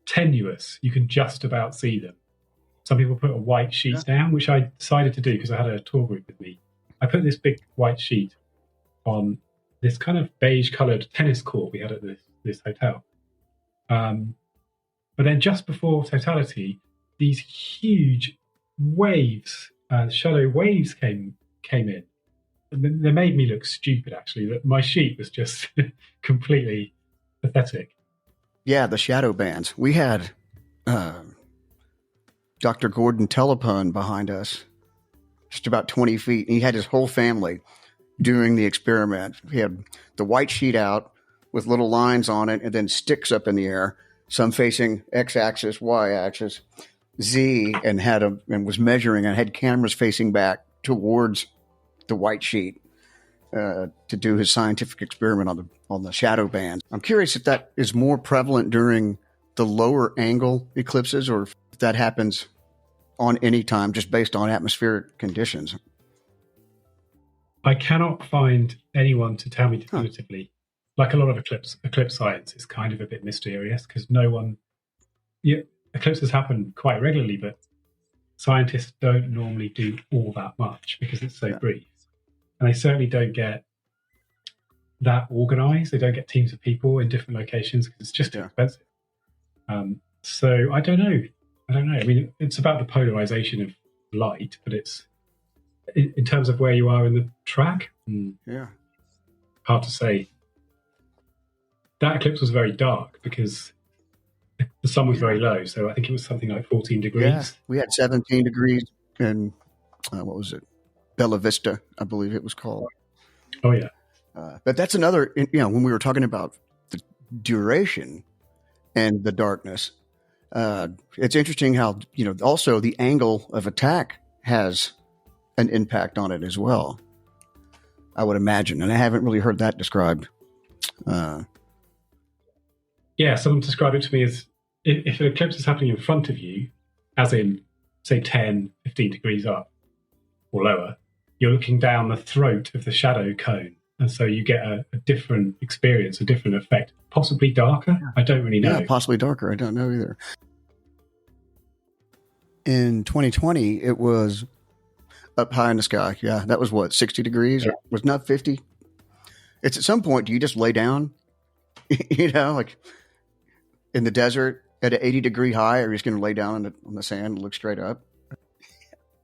S1: tenuous. You can just about see them. Some people put a white sheet down, which I decided to do because I had a tour group with me. I put this big white sheet on this kind of beige-coloured tennis court we had at this hotel. But then just before totality, these huge waves, shadow waves came in. And they made me look stupid, actually. That my sheet was just completely pathetic.
S4: Yeah, the shadow bands. We had Dr. Gordon Telepun behind us, just about 20 feet. And he had his whole family doing the experiment. He had the white sheet out with little lines on it and then sticks up in the air, some facing x-axis, y-axis, Z, and was measuring and had cameras facing back towards the white sheet to do his scientific experiment on the shadow bands. I'm curious if that is more prevalent during the lower angle eclipses or if that happens on any time just based on atmospheric conditions.
S1: I cannot find anyone to tell me definitively. Like a lot of eclipse science is kind of a bit mysterious because eclipses happen quite regularly, but scientists don't normally do all that much because it's so brief. And they certainly don't get that organized. They don't get teams of people in different locations because it's just too expensive. So I don't know. I mean, it's about the polarization of light, but it's in terms of where you are in the track. Hard to say. That eclipse was very dark because the sun was very low. So I think it was something like 14 degrees.
S4: Yeah, we had 17 degrees in, what was it? Bella Vista, I believe it was called.
S1: Oh, yeah.
S4: But that's another, when we were talking about the duration and the darkness, it's interesting how, also the angle of attack has an impact on it as well, I would imagine. And I haven't really heard that described.
S1: Yeah, someone described it to me as if an eclipse is happening in front of you, as in, say, 10, 15 degrees up or lower, you're looking down the throat of the shadow cone. And so you get a different experience, a different effect, possibly darker. I don't really know.
S4: Yeah, possibly darker. I don't know either. In 2020, it was up high in the sky. Yeah, that was what, 60 degrees?
S1: Yeah.
S4: Was not 50. It's at some point, do you just lay down, like in the desert at an 80-degree high, or you're just going to lay down on the sand and look straight up?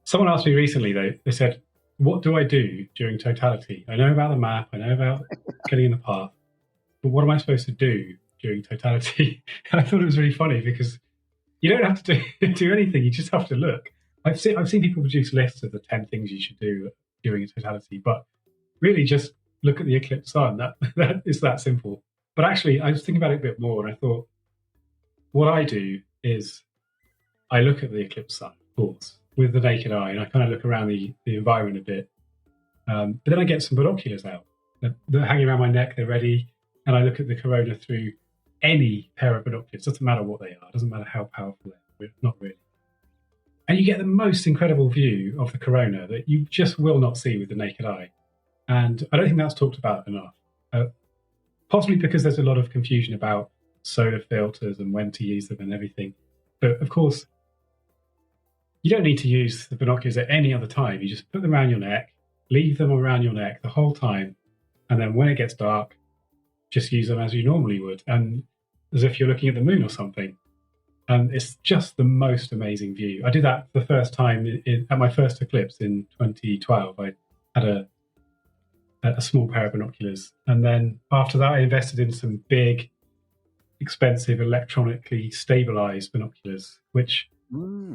S1: Someone asked me recently, though, they said, what do I do during totality? I know about the map, I know about getting in the path, but what am I supposed to do during totality? And I thought it was really funny because you don't have to do anything, you just have to look. I've seen people produce lists of the 10 things you should do during a totality, but really just look at the eclipse sun. That is that simple. But actually, I was thinking about it a bit more, and I thought, what I do is I look at the eclipse sun, of course, with the naked eye, and I kind of look around the environment a bit. But then I get some binoculars out. They're hanging around my neck, they're ready, and I look at the corona through any pair of binoculars. It doesn't matter what they are, it doesn't matter how powerful they are, not really. And you get the most incredible view of the corona that you just will not see with the naked eye. And I don't think that's talked about enough. Possibly because there's a lot of confusion about solar filters and when to use them and everything. But of course, you don't need to use the binoculars at any other time. You just put them around your neck, leave them around your neck the whole time. And then when it gets dark, just use them as you normally would. And as if you're looking at the moon or something. And it's just the most amazing view. I did that the first time at my first eclipse in 2012. I had a small pair of binoculars. And then after that, I invested in some big, expensive, electronically stabilized binoculars, which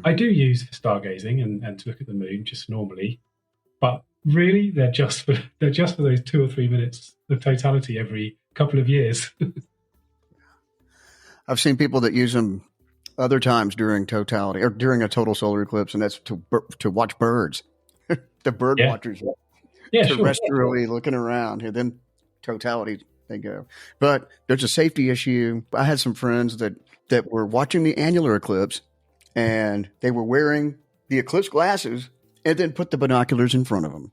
S1: I do use for stargazing and to look at the moon just normally. But really, they're just for those 2 or 3 minutes of totality every couple of years.
S4: I've seen people that use them other times during totality or during a total solar eclipse, and that's to watch birds. The bird watchers, terrestrially looking around, and then totality they go. But there's a safety issue. I had some friends that were watching the annular eclipse, and they were wearing the eclipse glasses, and then put the binoculars in front of them.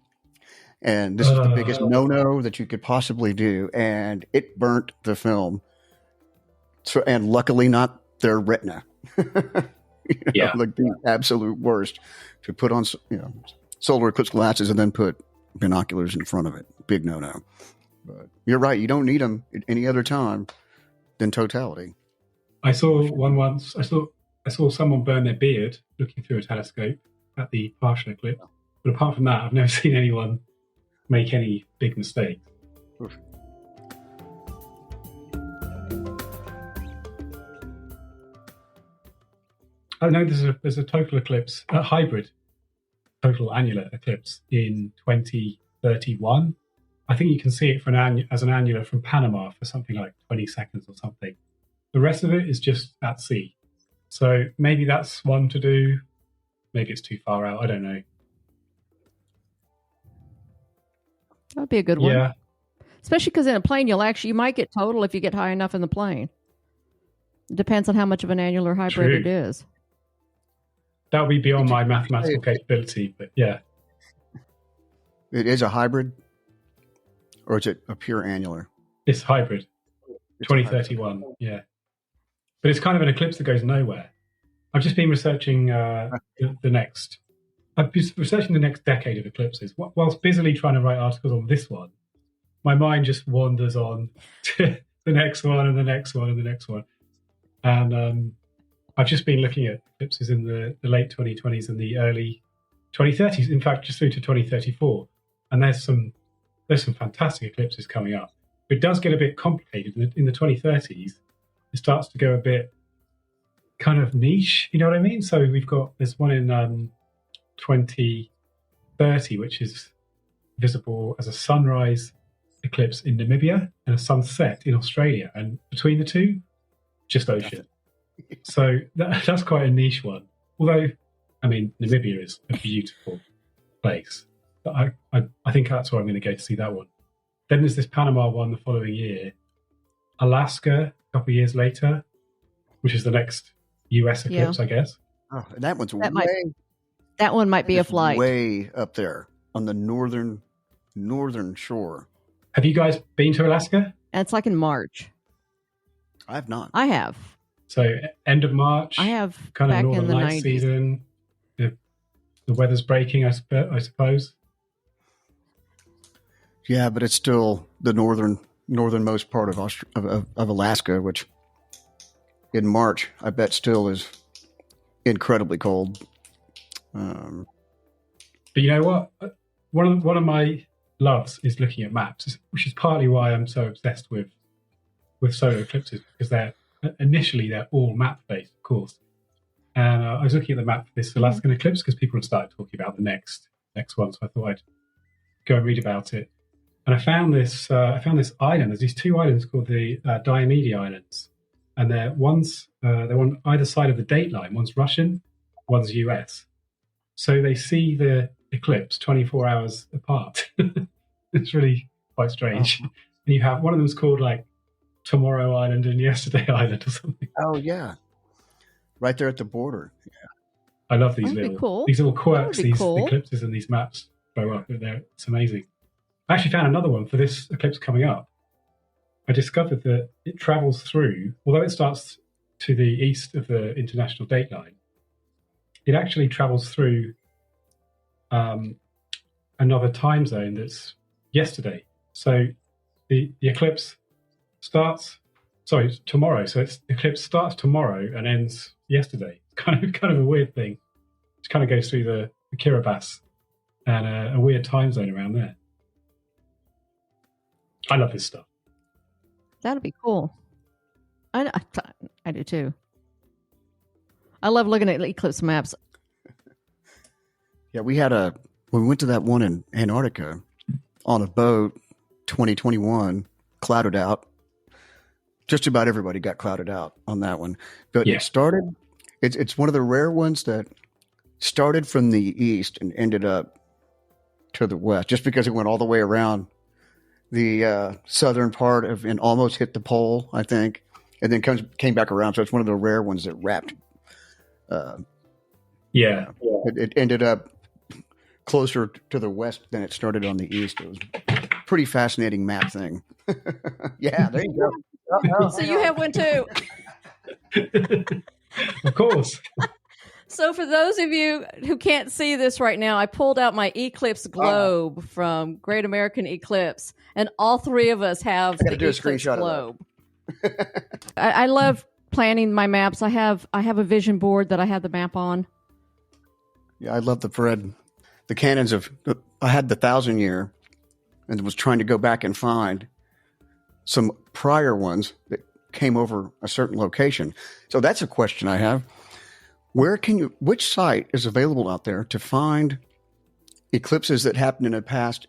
S4: And this is the biggest no-no that you could possibly do, and it burnt the film. So, and luckily not their retina. Like the absolute worst to put on, solar eclipse glasses and then put binoculars in front of it. Big no-no. But you're right. You don't need them at any other time than totality.
S1: I saw one once. I saw someone burn their beard looking through a telescope at the partial eclipse. But apart from that, I've never seen anyone make any big mistakes.
S4: Oof.
S1: I know there's a total eclipse, a hybrid total annular eclipse in 2031. I think you can see it as an annular from Panama for something like 20 seconds or something. The rest of it is just at sea. So maybe that's one to do. Maybe it's too far out. I don't know.
S7: That'd be a good one.
S1: Yeah.
S7: Especially because in a plane, you might get total if you get high enough in the plane. It depends on how much of an annular hybrid it is.
S1: That would be beyond my mathematical capability, but yeah.
S4: It is a hybrid? Or is it a pure annular?
S1: It's hybrid. 2031, yeah. But it's kind of an eclipse that goes nowhere. I've just been researching the next decade of eclipses. Whilst busily trying to write articles on this one, my mind just wanders on to the next one and the next one and the next one. And I've just been looking at eclipses in the late 2020s and the early 2030s, in fact, just through to 2034. And there's some fantastic eclipses coming up. It does get a bit complicated. In the 2030s, it starts to go a bit kind of niche, you know what I mean? So there's one in 2030, which is visible as a sunrise eclipse in Namibia and a sunset in Australia. And between the two, just ocean. So that's quite a niche one. Although, I mean, Namibia is a beautiful place. But I think that's where I'm going to go to see that one. Then there's this Panama one the following year. Alaska couple of years later, which is the next US eclipse, I guess.
S4: Oh, and that one's
S7: That one might be a
S4: just
S7: flight.
S4: way up there on the northern shore.
S1: Have you guys been to Alaska?
S7: And it's like in March.
S4: I have not.
S7: I have.
S1: So end of March.
S7: I have
S1: kind of
S7: back
S1: Northern
S7: in the
S1: Lights
S7: 90s.
S1: season. The weather's breaking, I suppose.
S4: Yeah, but it's still the northernmost part of Alaska, which in March I bet still is incredibly cold.
S1: But you know what? One of my loves is looking at maps, which is partly why I'm so obsessed with solar eclipses, because they're all map based, of course. And I was looking at the map for this Alaskan eclipse because people had started talking about the next one, so I thought I'd go and read about it. And I found this island. There's these two islands called the Diomede Islands, and they're on either side of the date line. One's Russian, one's US. So they see the eclipse 24 hours apart. It's really quite strange.
S4: Oh.
S1: And you have one of them's called like Tomorrow Island and Yesterday Island or something.
S4: Oh yeah, right there at the border. Yeah.
S1: I love these
S7: That'd be cool.
S1: little quirks,
S7: That would be
S1: these
S7: cool.
S1: eclipses and these maps throw up. It's amazing. I actually found another one for this eclipse coming up. I discovered that it travels through, although it starts to the east of the international date line, it actually travels through another time zone that's yesterday. So the eclipse starts tomorrow. So the eclipse starts tomorrow and ends yesterday. It's kind of a weird thing. It kind of goes through the Kiribati and a weird time zone around there. I love this stuff.
S7: That'd be cool. I do too. I love looking at eclipse maps.
S4: Yeah, when we went to that one in Antarctica on a boat, 2021, clouded out. Just about everybody got clouded out on that one. But
S1: Yeah.
S4: it started, it's one of the rare ones that started from the east and ended up to the west, just because it went all the way around the southern part of and almost hit the pole, I think, and then came back around. So it's one of the rare ones that wrapped.
S1: Yeah.
S4: It ended up closer to the west than it started on the east. It was a pretty fascinating map thing. Yeah, there you go.
S7: So you have one too.
S1: Of course.
S7: So for those of you who can't see this right now, I pulled out my Eclipse globe from Great American Eclipse, and all three of us have the
S4: gotta do a
S7: Eclipse
S4: screenshot of
S7: globe. I love planning my maps. I have a vision board that I have the map on.
S4: Yeah, I love the cannons of. I had the 1,000 year, and was trying to go back and find some prior ones that came over a certain location. So that's a question I have. Which site is available out there to find eclipses that happened in the past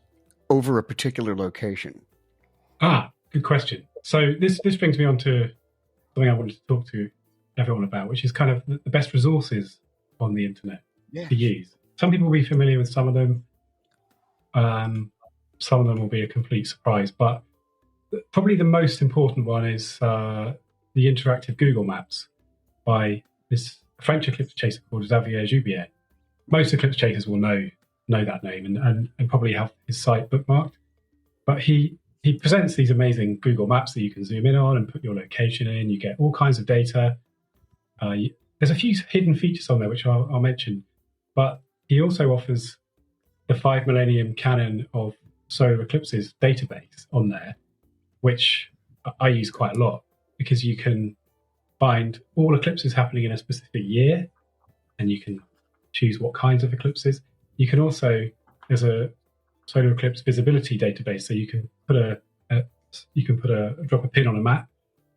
S4: over a particular location?
S1: Good question. So this brings me on to something I wanted to talk to everyone about, which is kind of the best resources on the internet to use. Some people will be familiar with some of them. Some of them will be a complete surprise, but probably the most important one is the interactive Google Maps by this French eclipse chaser called Xavier Joubier. Most eclipse chasers will know that name and probably have his site bookmarked. But he presents these amazing Google Maps that you can zoom in on and put your location in. You get all kinds of data. There's a few hidden features on there, which I'll mention. But he also offers the 5 Millennium Canon of Solar Eclipses database on there, which I use quite a lot because you can find all eclipses happening in a specific year, and you can choose what kinds of eclipses. You can also, there's a solar eclipse visibility database, so you can drop a pin on a map,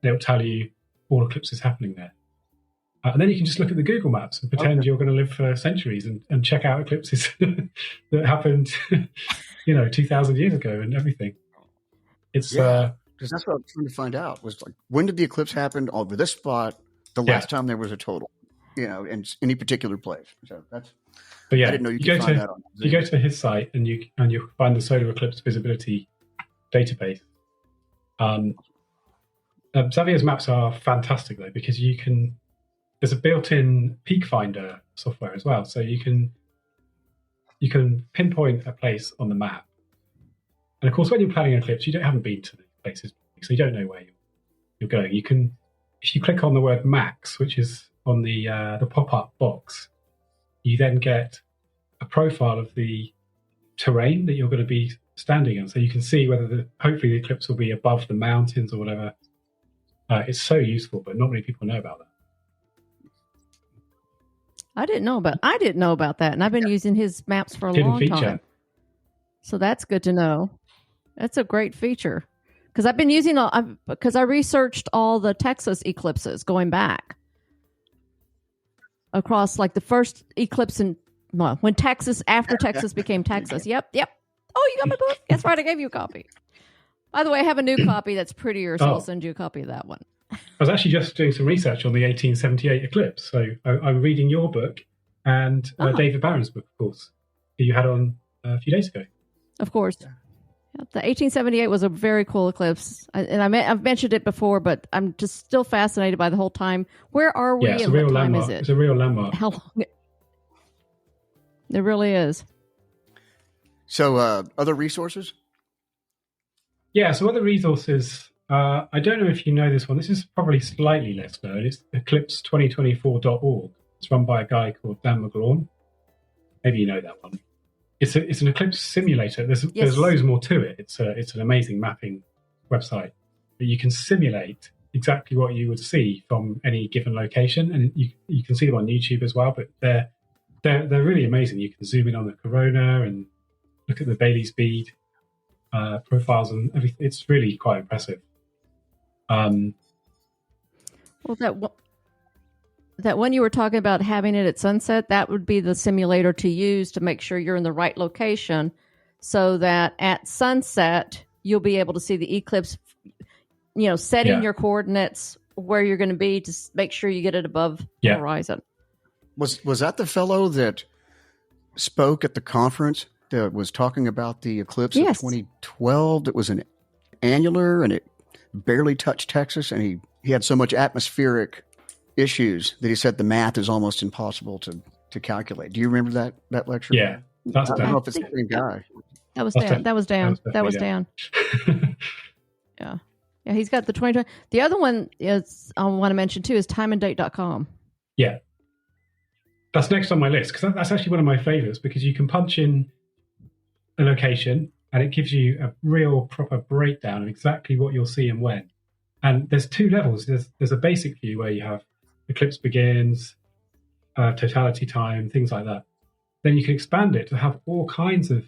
S1: and it'll tell you all eclipses happening there. And then you can just look at the Google Maps and pretend you're going to live for centuries and check out eclipses that happened, 2,000 years ago and everything. It's
S4: because that's what I was trying to find out was like, when did the eclipse happen over this spot? The last time there was a total, in any particular place. So that's.
S1: But yeah,
S4: I didn't know you could find that on.
S1: You go to his site and you find the solar eclipse visibility database. Xavier's maps are fantastic though, because there's a built-in peak finder software as well, so you can pinpoint a place on the map. And of course, when you're planning an eclipse, you haven't been to the places, so you don't know where you're going. You can, if you click on the word max, which is on the pop-up box, you then get a profile of the terrain that you're going to be standing on, so you can see whether hopefully the eclipse will be above the mountains or whatever. It's so useful, but not many people know about that.
S7: I didn't know about that, and I've been using his maps for a long time. So that's good to know. That's a great feature, because I've been using because I researched all the Texas eclipses going back across, like the first eclipse when Texas, after Texas became Texas. Yep. Oh, you got my book? That's right. I gave you a copy. By the way, I have a new copy that's prettier, so I'll send you a copy of that one.
S1: I was actually just doing some research on the 1878 eclipse. So I'm reading your book and David Barron's book, of course, that you had on a few days ago.
S7: Of course. Yeah. The 1878 was a very cool eclipse. I've mentioned it before, but I'm just still fascinated by the whole time. Where are we and what time is it?
S1: It's a real landmark.
S7: How long? It really is.
S4: So other resources?
S1: Yeah, so other resources, I don't know if you know this one. This is probably slightly less known. It's eclipse2024.org. It's run by a guy called Dan McGrawn. Maybe you know that one. It's an eclipse simulator. There's loads more to it. It's an amazing mapping website. But you can simulate exactly what you would see from any given location, and you can see them on YouTube as well. But they're really amazing. You can zoom in on the corona and look at the Bailey speed profiles and everything. It's really quite impressive.
S7: Well, that one you were talking about having it at sunset, that would be the simulator to use to make sure you're in the right location, so that at sunset you'll be able to see the eclipse. Setting your coordinates where you're going to be to make sure you get it above the horizon.
S4: Was that the fellow that spoke at the conference that was talking about the eclipse of 2012? That was an annular and it barely touched Texas, and he had so much atmospheric issues that he said the math is almost impossible to calculate. Do you remember that lecture?
S1: Yeah, that's
S4: I don't know if it's the same guy.
S7: That was Dan. Yeah, he's got the 2020. The other one is I want to mention too is timeanddate.com.
S1: Yeah, that's next on my list, because that's actually one of my favorites, because you can punch in a location and it gives you a real proper breakdown of exactly what you'll see and when. And there's two levels. There's a basic view where you have eclipse begins, totality time, things like that. Then you can expand it to have all kinds of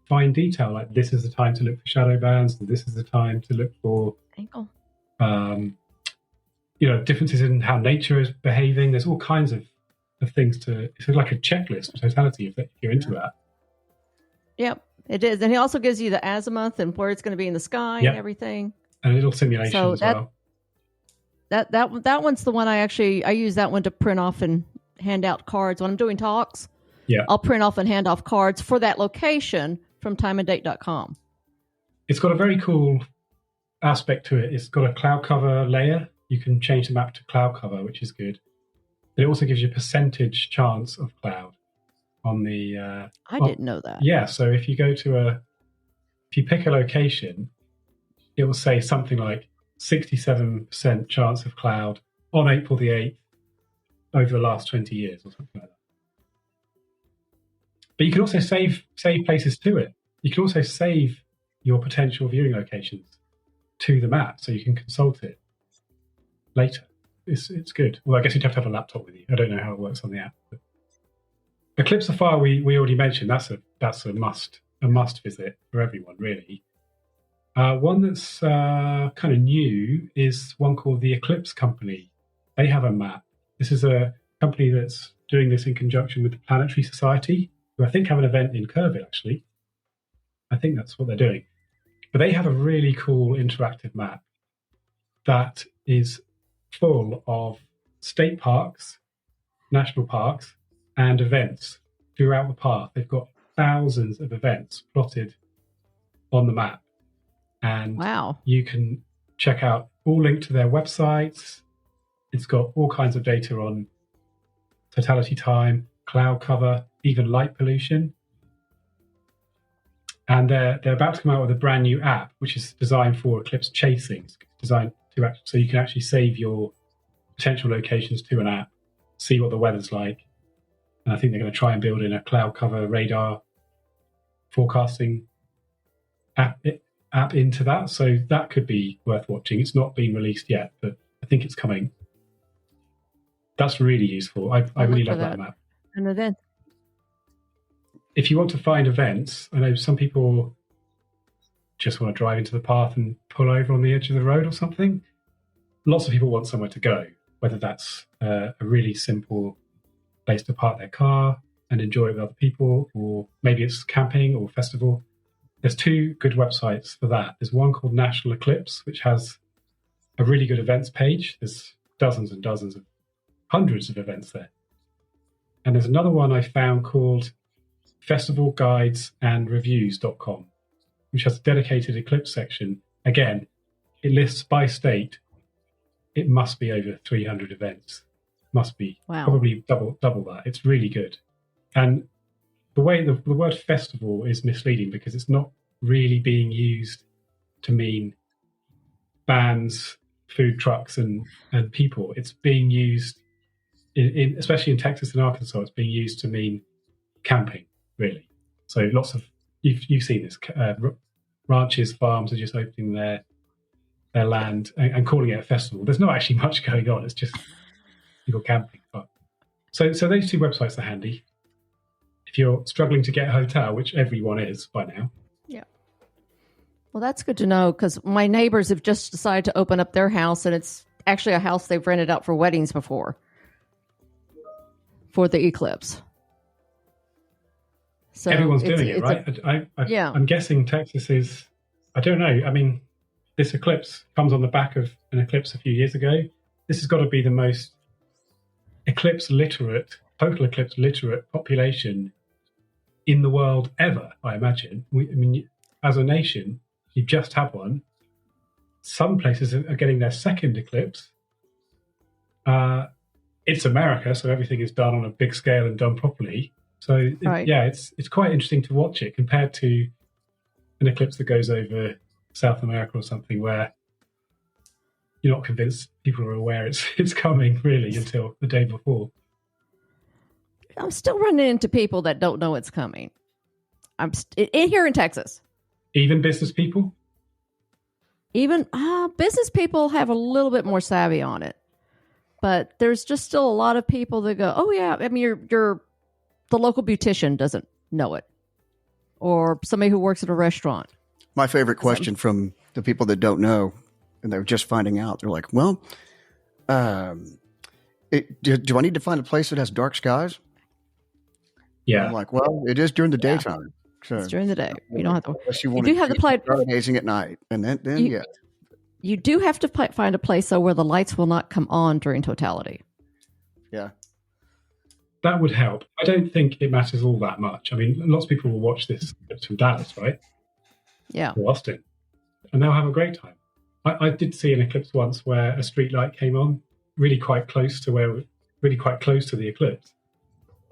S1: fine detail, like this is the time to look for shadow bands, and this is the time to look for
S7: angle.
S1: Differences in how nature is behaving. There's all kinds of things it's like a checklist for totality if you're into that.
S7: Yep, it is. And he also gives you the azimuth and where it's going to be in the sky and everything.
S1: And a little simulation as well.
S7: That one's the one I use that one to print off and hand out cards when I'm doing talks.
S1: Yeah,
S7: I'll print off and hand off cards for that location from timeanddate.com.
S1: It's got a very cool aspect to it. It's got a cloud cover layer. You can change the map to cloud cover, which is good. But it also gives you a percentage chance of cloud on the.
S7: I didn't know that.
S1: Yeah, so if you go if you pick a location, it will say something like 67% chance of cloud on April the 8th over the last 20 years or something like that. But you can also save places to it. You can also save your potential viewing locations to the map, so you can consult it later. It's good. Well, I guess you'd have to have a laptop with you. I don't know how it works on the app. But Eclipse Fire, we already mentioned. That's a must visit for everyone, really. One that's kind of new is one called the Eclipse Company. They have a map. This is a company that's doing this in conjunction with the Planetary Society, who I think have an event in Kerrville, actually. I think that's what they're doing. But they have a really cool interactive map that is full of state parks, national parks, and events throughout the path. They've got thousands of events plotted on the map. And
S7: wow,
S1: you can check out, all linked to their websites. It's got all kinds of data on totality time, cloud cover, even light pollution. And they're about to come out with a brand new app, which is designed for eclipse chasing. It's designed to so you can actually save your potential locations to an app, see what the weather's like. And I think they're going to try and build in a cloud cover radar forecasting app into that. So that could be worth watching. It's not been released yet, but I think it's coming. That's really useful. I really love that map.
S7: An event.
S1: If you want to find events, I know some people just want to drive into the path and pull over on the edge of the road or something. Lots of people want somewhere to go, whether that's a really simple place to park their car and enjoy it with other people, or maybe it's camping or festival. There's two good websites for that. There's one called National Eclipse, which has a really good events page. There's dozens and dozens of hundreds of events there. And there's another one I found called festivalguidesandreviews.com, which has a dedicated eclipse section. Again, it lists by state. It must be over 300 events. Must be.
S7: Wow.
S1: Probably double that. It's really good. And the way the word festival is misleading because it's not really being used to mean bands, food trucks, and people. It's being used, in especially in Texas and Arkansas, it's being used to mean camping, really. So lots of, you've seen this, ranches, farms are just opening their land and calling it a festival. There's not actually much going on. It's just people camping. But so those two websites are handy. If you're struggling to get a hotel, which everyone is by now.
S7: Yeah. Well, that's good to know because my neighbors have just decided to open up their house, and it's actually a house they've rented out for weddings before for the eclipse. So
S1: everyone's doing it, right? I'm guessing Texas is, I don't know. I mean, this eclipse comes on the back of an eclipse a few years ago. This has got to be the most total eclipse literate population in the world ever, I imagine. As a nation, you just had one. Some places are getting their second eclipse. It's America, so everything is done on a big scale and done properly. So, it's quite interesting to watch it compared to an eclipse that goes over South America or something where you're not convinced people are aware it's coming, really, until the day before.
S7: I'm still running into people that don't know it's coming. I'm here in Texas.
S1: Even business people?
S7: Even business people have a little bit more savvy on it. But there's just still a lot of people that go, oh, yeah, I mean, the local beautician doesn't know it. Or somebody who works at a restaurant.
S4: My favorite question from the people that don't know, and they're just finding out, they're like, well, do I need to find a place that has dark skies?
S1: Yeah.
S4: I'm like, well, it is during the daytime. So,
S7: it's during the day. You don't have to.
S4: Unless you
S7: do have to play
S4: stargazing at night, and then yeah.
S7: You do have to find a place though where the lights will not come on during totality.
S4: Yeah.
S1: That would help. I don't think it matters all that much. I mean, lots of people will watch this from Dallas, right?
S7: Yeah.
S1: Or Austin, and they'll have a great time. I did see an eclipse once where a street light came on really quite close to the eclipse,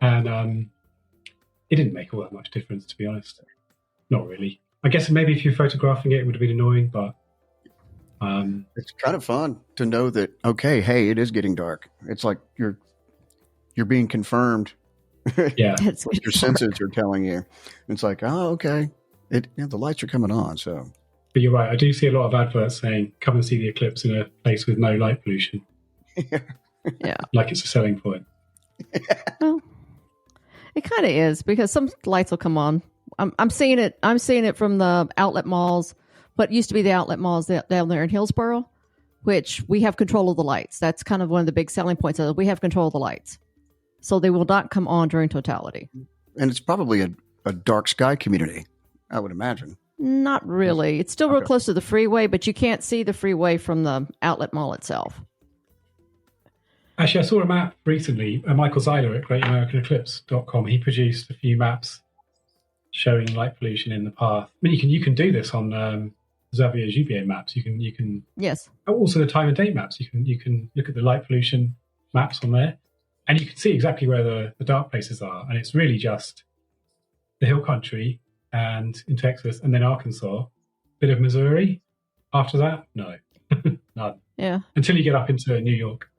S1: and it didn't make all that much difference, to be honest. Not really. I guess maybe if you're photographing it would have been annoying, but
S4: it's kind of fun to know that, okay, hey, it is getting dark. It's like you're being confirmed.
S1: Yeah.
S4: What your senses are telling you. It's like, oh, okay. The lights are coming on, so.
S1: But you're right. I do see a lot of adverts saying, come and see the eclipse in a place with no light pollution.
S7: Yeah.
S1: Like it's a selling point.
S7: Well, it kind of is because some lights will come on. I'm seeing it. I'm seeing it from the outlet malls. What used to be the outlet malls down there in Hillsboro, which we have control of the lights. That's kind of one of the big selling points of it. We have control of the lights. So they will not come on during totality.
S4: And it's probably a dark sky community, I would imagine.
S7: Not really. It's still real close to the freeway, but you can't see the freeway from the outlet mall itself.
S1: Actually, I saw a map recently, Michael Zeiler at GreatAmericanEclipse.com. He produced a few maps showing light pollution in the path. I mean, you can do this on Xavier Gibier maps. You can
S7: Yes.
S1: also the time and date maps. You can look at the light pollution maps on there, and you can see exactly where the dark places are. And it's really just the hill country and in Texas, and then Arkansas, bit of Missouri. After that, no, none.
S7: Yeah.
S1: Until you get up into New York.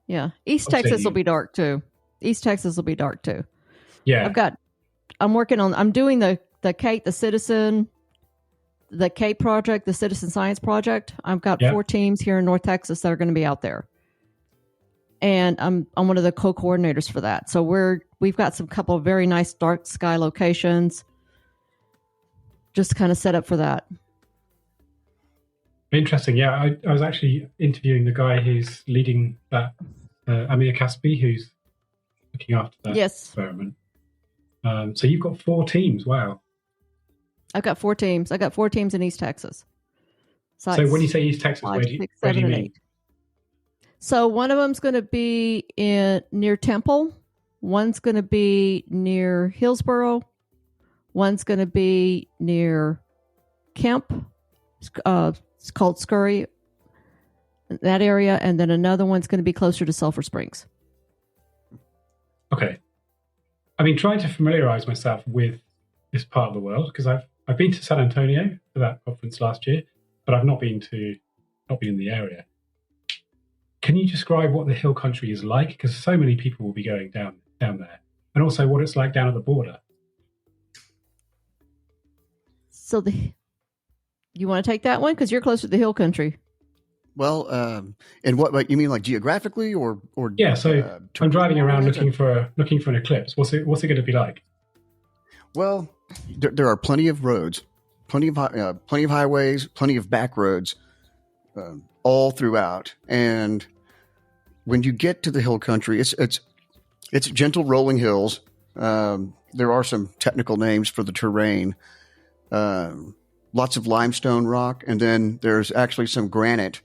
S7: Yeah. East
S1: I'll say
S7: Texas
S1: you.
S7: will be dark too. East Texas will be dark too.
S1: Yeah.
S7: I'm doing the Kate, the Citizen, the Kate project, the Citizen Science Project. I've got 4 teams here in North Texas that are going to be out there. And I'm one of the co-coordinators for that. So we've got some couple of very nice dark sky locations just kind of set up for that.
S1: Interesting. Yeah, I was actually interviewing the guy who's leading that, Amir Caspi, who's looking after that experiment. So you've got 4 teams. Wow.
S7: I've got 4 teams. I got 4 teams in East Texas.
S1: So when you say East Texas, where do you mean?
S7: 8. So one of them's going to be near Temple. One's going to be near Hillsboro. One's going to be near Kemp. It's called Scurry, that area. And then another one's going to be closer to Sulphur Springs.
S1: Okay. I've been trying to familiarize myself with this part of the world because I've been to San Antonio for that conference last year, but I've not been in the area. Can you describe what the hill country is like? Because so many people will be going down there, and also what it's like down at the border.
S7: So you want to take that one because you're closer to the hill country.
S4: Well, and what you mean, like geographically, or
S1: yeah? So I'm driving around looking for an eclipse. What's it going to be like?
S4: Well, there are plenty of roads, plenty of highways, plenty of back roads, all throughout. And when you get to the hill country, it's gentle rolling hills. There are some technical names for the terrain. Lots of limestone rock, and then there's actually some granite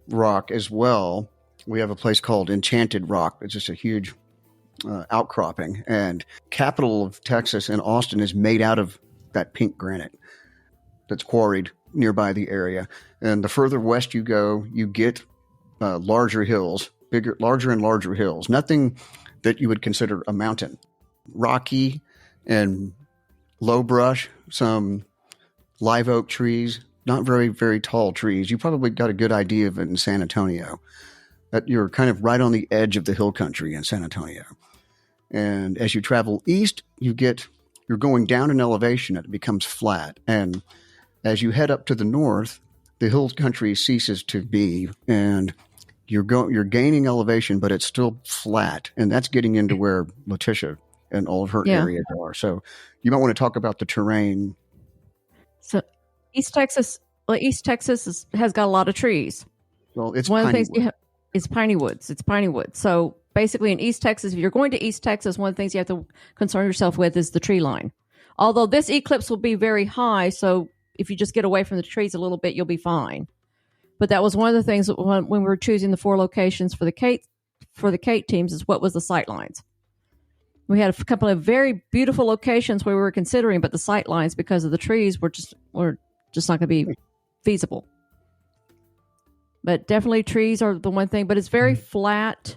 S4: rock as well. We have a place called Enchanted Rock. It's just a huge outcropping, and capital of Texas in Austin is made out of that pink granite that's quarried nearby the area. And the further west you go, you get larger hills, larger and larger hills. Nothing that you would consider a mountain. Rocky and low brush, some live oak trees, not very, very tall trees. You probably got a good idea of it in San Antonio. That you're kind of right on the edge of the hill country in San Antonio. And as you travel east, you're going down in elevation and it becomes flat. And as you head up to the north, the hill country ceases to be, and you're gaining elevation, but it's still flat. And that's getting into where Leticia and all of her areas are. So you might want to talk about the terrain.
S7: So East Texas has got a lot of trees.
S4: Well, it's
S7: one of the things
S4: wood.
S7: It's piney woods. It's piney woods. So basically in East Texas, if you're going to East Texas, one of the things you have to concern yourself with is the tree line. Although this eclipse will be very high, so if you just get away from the trees a little bit, you'll be fine. But that was one of the things when we were choosing the 4 locations for the Kate teams is what was the sight lines. We had a couple of very beautiful locations where we were considering, but the sight lines because of the trees were just not going to be feasible. But definitely trees are the one thing. But it's very flat.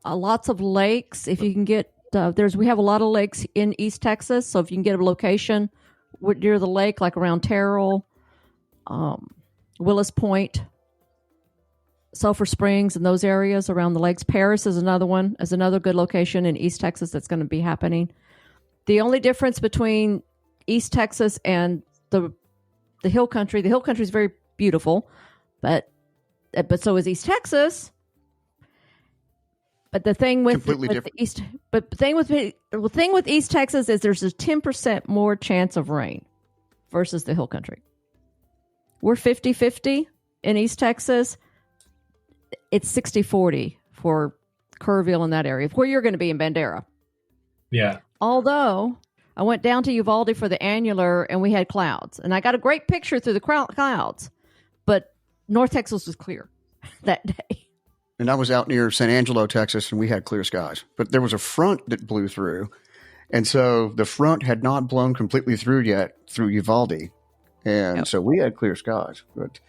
S7: Lots of lakes. If you can get we have a lot of lakes in East Texas. So if you can get a location near the lake, like around Terrell, Willis Point, Sulphur Springs, and those areas around the lakes. Paris is another good location in East Texas that's going to be happening. The only difference between East Texas and the hill country is very beautiful, but so is East Texas. But the thing with East Texas is there's a 10% more chance of rain versus the hill country. We're 50-50 in East Texas. It's 60-40 for Kerrville in that area, where you're going to be in Bandera.
S1: Yeah.
S7: Although I went down to Uvalde for the annular and we had clouds, and I got a great picture through the clouds, but North Texas was clear that day.
S4: And I was out near San Angelo, Texas, and we had clear skies. But there was a front that blew through. And so the front had not blown completely through yet through Uvalde. And
S7: Yep.
S4: so we had clear skies. But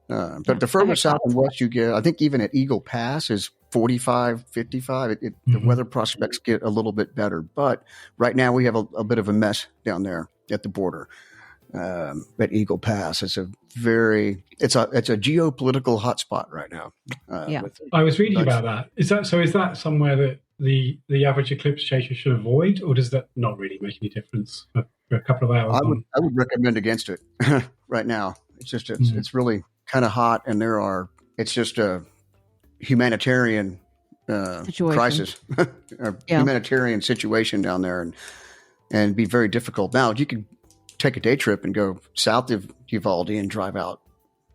S4: the
S7: I
S4: further
S7: had
S4: south and
S7: clouds.
S4: west you get, I think even at Eagle Pass is 45, 55. The weather prospects get a little bit better. But right now we have a bit of a mess down there at the border. At Eagle Pass, it's a geopolitical hotspot right now.
S7: Yeah.
S1: I was reading
S4: Dutch-
S1: about that. Is that somewhere that the average eclipse chaser should avoid, or does that not really make any difference for a couple of hours?
S4: I would recommend against it right now. It's just it's really kind of hot, and it's just a humanitarian
S7: Situation.
S4: crisis, humanitarian situation down there, and be very difficult. Now you can take a day trip and go south of Uvalde and drive out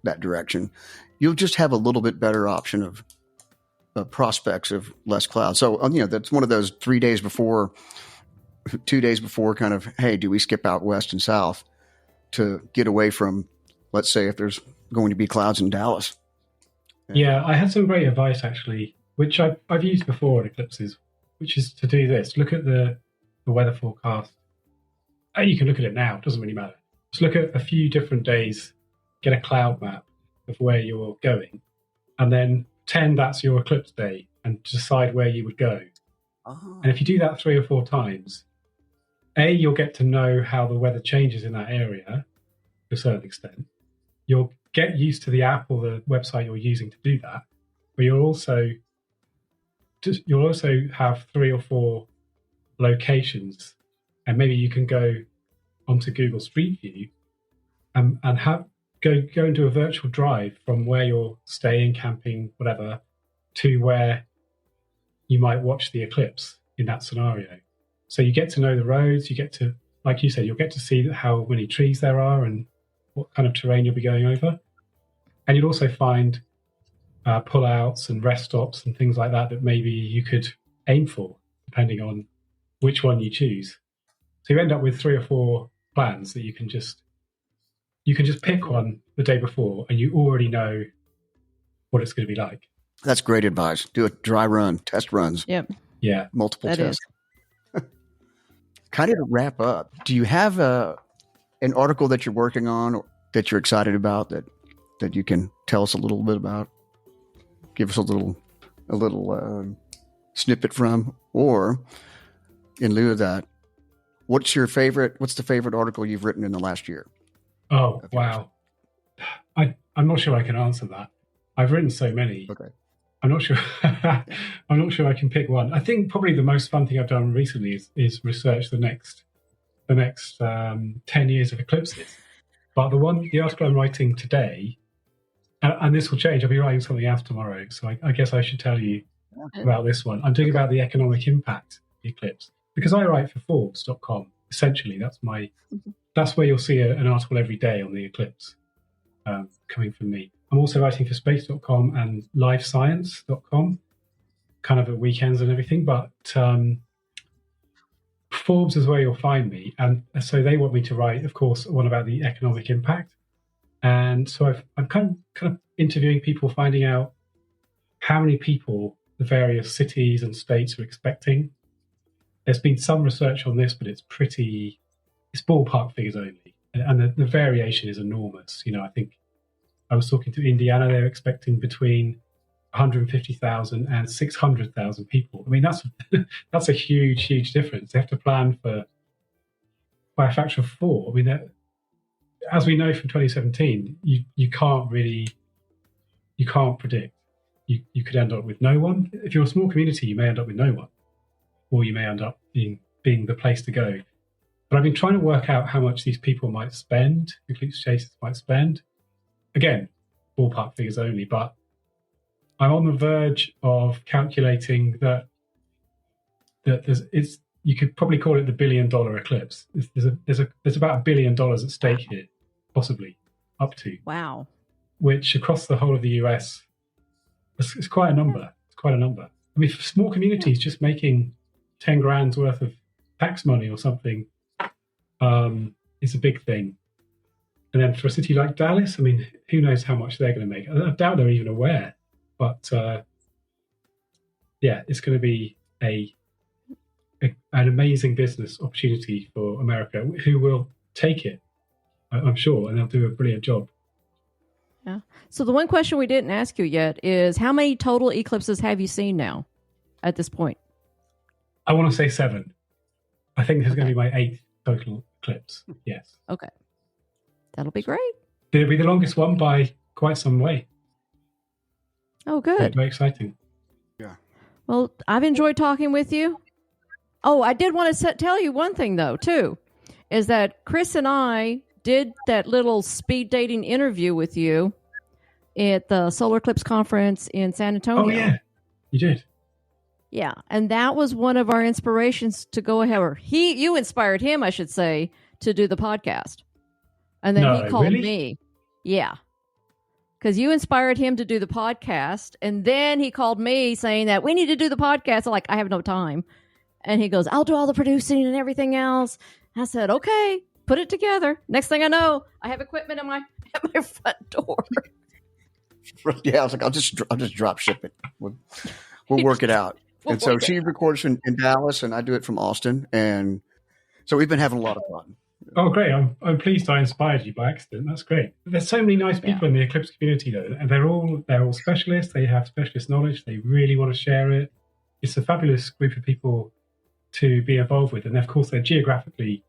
S4: that direction. You'll just have a little bit better option of prospects of less clouds. So that's one of those 3 days before, 2 days before, kind of, hey, do we skip out west and south to get away from, let's say, if there's going to be clouds in Dallas.
S1: Yeah, I had some great advice actually, which I've used before in eclipses, which is to do this: look at the weather forecast. You can look at it now; it doesn't really matter. Just look at a few different days, get a cloud map of where you're going, and then pretend that's your eclipse day, and decide where you would go.
S4: Oh.
S1: And if you do that 3 or 4 times, you'll get to know how the weather changes in that area to a certain extent. You'll get used to the app or the website you're using to do that, but you'll also have 3 or 4 locations, and maybe you can go onto Google Street View and go and do a virtual drive from where you're staying, camping, whatever, to where you might watch the eclipse in that scenario. So you get to know the roads, you get to, like you said, you'll get to see how many trees there are and what kind of terrain you'll be going over. And you'll also find pull-outs and rest stops and things like that maybe you could aim for, depending on which one you choose. So you end up with 3 or 4 plans that you can just pick one the day before, and you already know what it's going to be like.
S4: That's great advice. Do a dry run, test runs.
S7: Yep.
S1: Yeah.
S4: Multiple
S7: That
S4: tests. Kind of to wrap up, do you have an article that you're working on or that you're excited about that you can tell us a little bit about? Give us a little snippet from, or in lieu of that, what's the favorite article you've written in the last year?
S1: Oh, wow. I'm not sure I can answer that. I've written so many.
S4: Okay.
S1: I'm not sure. I'm not sure I can pick one. I think probably the most fun thing I've done recently is research the next 10 years of eclipses. But the article I'm writing today, and this will change. I'll be writing something else tomorrow, so I guess I should tell you about this one. I'm doing about the economic impact of the eclipse, because I write for Forbes.com. Essentially, that's where you'll see an article every day on the eclipse coming from me. I'm also writing for Space.com and LiveScience.com, kind of at weekends and everything. But Forbes is where you'll find me, and so they want me to write, of course, one about the economic impact. And so I'm kind of interviewing people, finding out how many people the various cities and states are expecting. There's been some research on this, but it's ballpark figures only, and the variation is enormous. I think I was talking to Indiana; they're expecting between 150,000 and 600,000 people. I mean, that's a huge difference. They have to plan by a factor of 4. I mean, as we know from 2017, you can't predict. You could end up with no one. If you're a small community, you may end up with no one, or you may end up being the place to go. But I've been trying to work out how much these people might spend, eclipse chasers might spend. Again, ballpark figures only, but I'm on the verge of calculating that you could probably call it the $1 billion eclipse. There's about $1 billion at stake here, possibly up to.
S7: Wow.
S1: Which across the whole of the US, it's quite a number. It's quite a number. I mean, for small communities, just making 10 grand's worth of tax money or something is a big thing. And then for a city like Dallas, I mean, who knows how much they're going to make? I doubt they're even aware. But it's going to be an amazing business opportunity for America. Who will take it? I'm sure, and they'll do a brilliant job.
S7: Yeah. So the one question we didn't ask you yet is how many total eclipses have you seen now at this point?
S1: I want to say 7. I think this is going to be my 8th total eclipse. Yes.
S7: Okay. That'll be great.
S1: It'll be the longest one by quite some way.
S7: Oh, good.
S1: Very exciting.
S4: Yeah.
S7: Well, I've enjoyed talking with you. Oh, I did want to tell you one thing, though, too, is that Chris and I did that little speed dating interview with you at the Solar Eclipse Conference in San Antonio.
S1: Oh, yeah. You did.
S7: Yeah, and that was one of our inspirations to go ahead. Or you inspired him, I should say, to do the podcast. And then he called me. Yeah. Because you inspired him to do the podcast. And then he called me saying that we need to do the podcast. I'm like, I have no time. And he goes, I'll do all the producing and everything else. I said, okay, put it together. Next thing I know, I have equipment at my front door.
S4: Yeah, I was like, I'll just drop ship it. We'll work it out. And so she records in Dallas, and I do it from Austin. And so we've been having a lot of fun.
S1: Oh, great. I'm pleased I inspired you by accident. That's great. There's so many nice people in the Eclipse community, though, and they're all specialists. They have specialist knowledge. They really want to share it. It's a fabulous group of people to be involved with. And, of course, they're geographically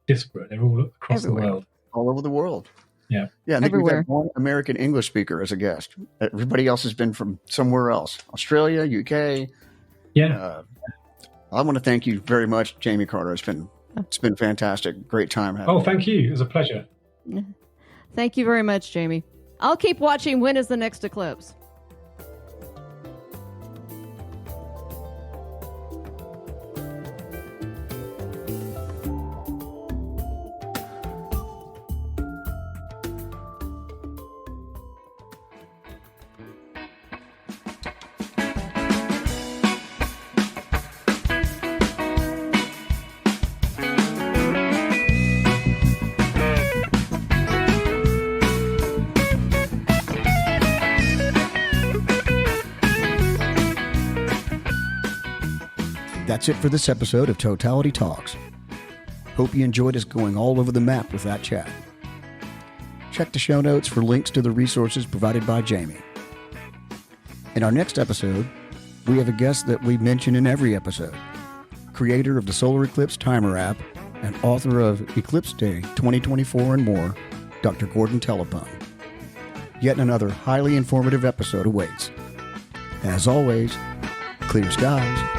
S1: disparate. They're all across the world.
S4: All over the world.
S1: Yeah.
S4: Yeah, I think we've got one American English speaker as a guest. Everybody else has been from somewhere else. Australia, UK.
S1: Yeah.
S4: I want to thank you very much, Jamie Carter. It's been fantastic. Great time having you.
S1: Thank you. It was a pleasure.
S7: Thank you very much, Jamie. I'll keep watching. When is the next eclipse?
S4: That's it for this episode of Totality Talks. Hope you enjoyed us going all over the map with that chat. Check the show notes for links to the resources provided by Jamie. In our next episode, we have a guest that we mention in every episode, creator of the Solar Eclipse Timer app and author of Eclipse Day 2024 and more, Dr. Gordon Telepone. Yet another highly informative episode awaits. As always, clear skies.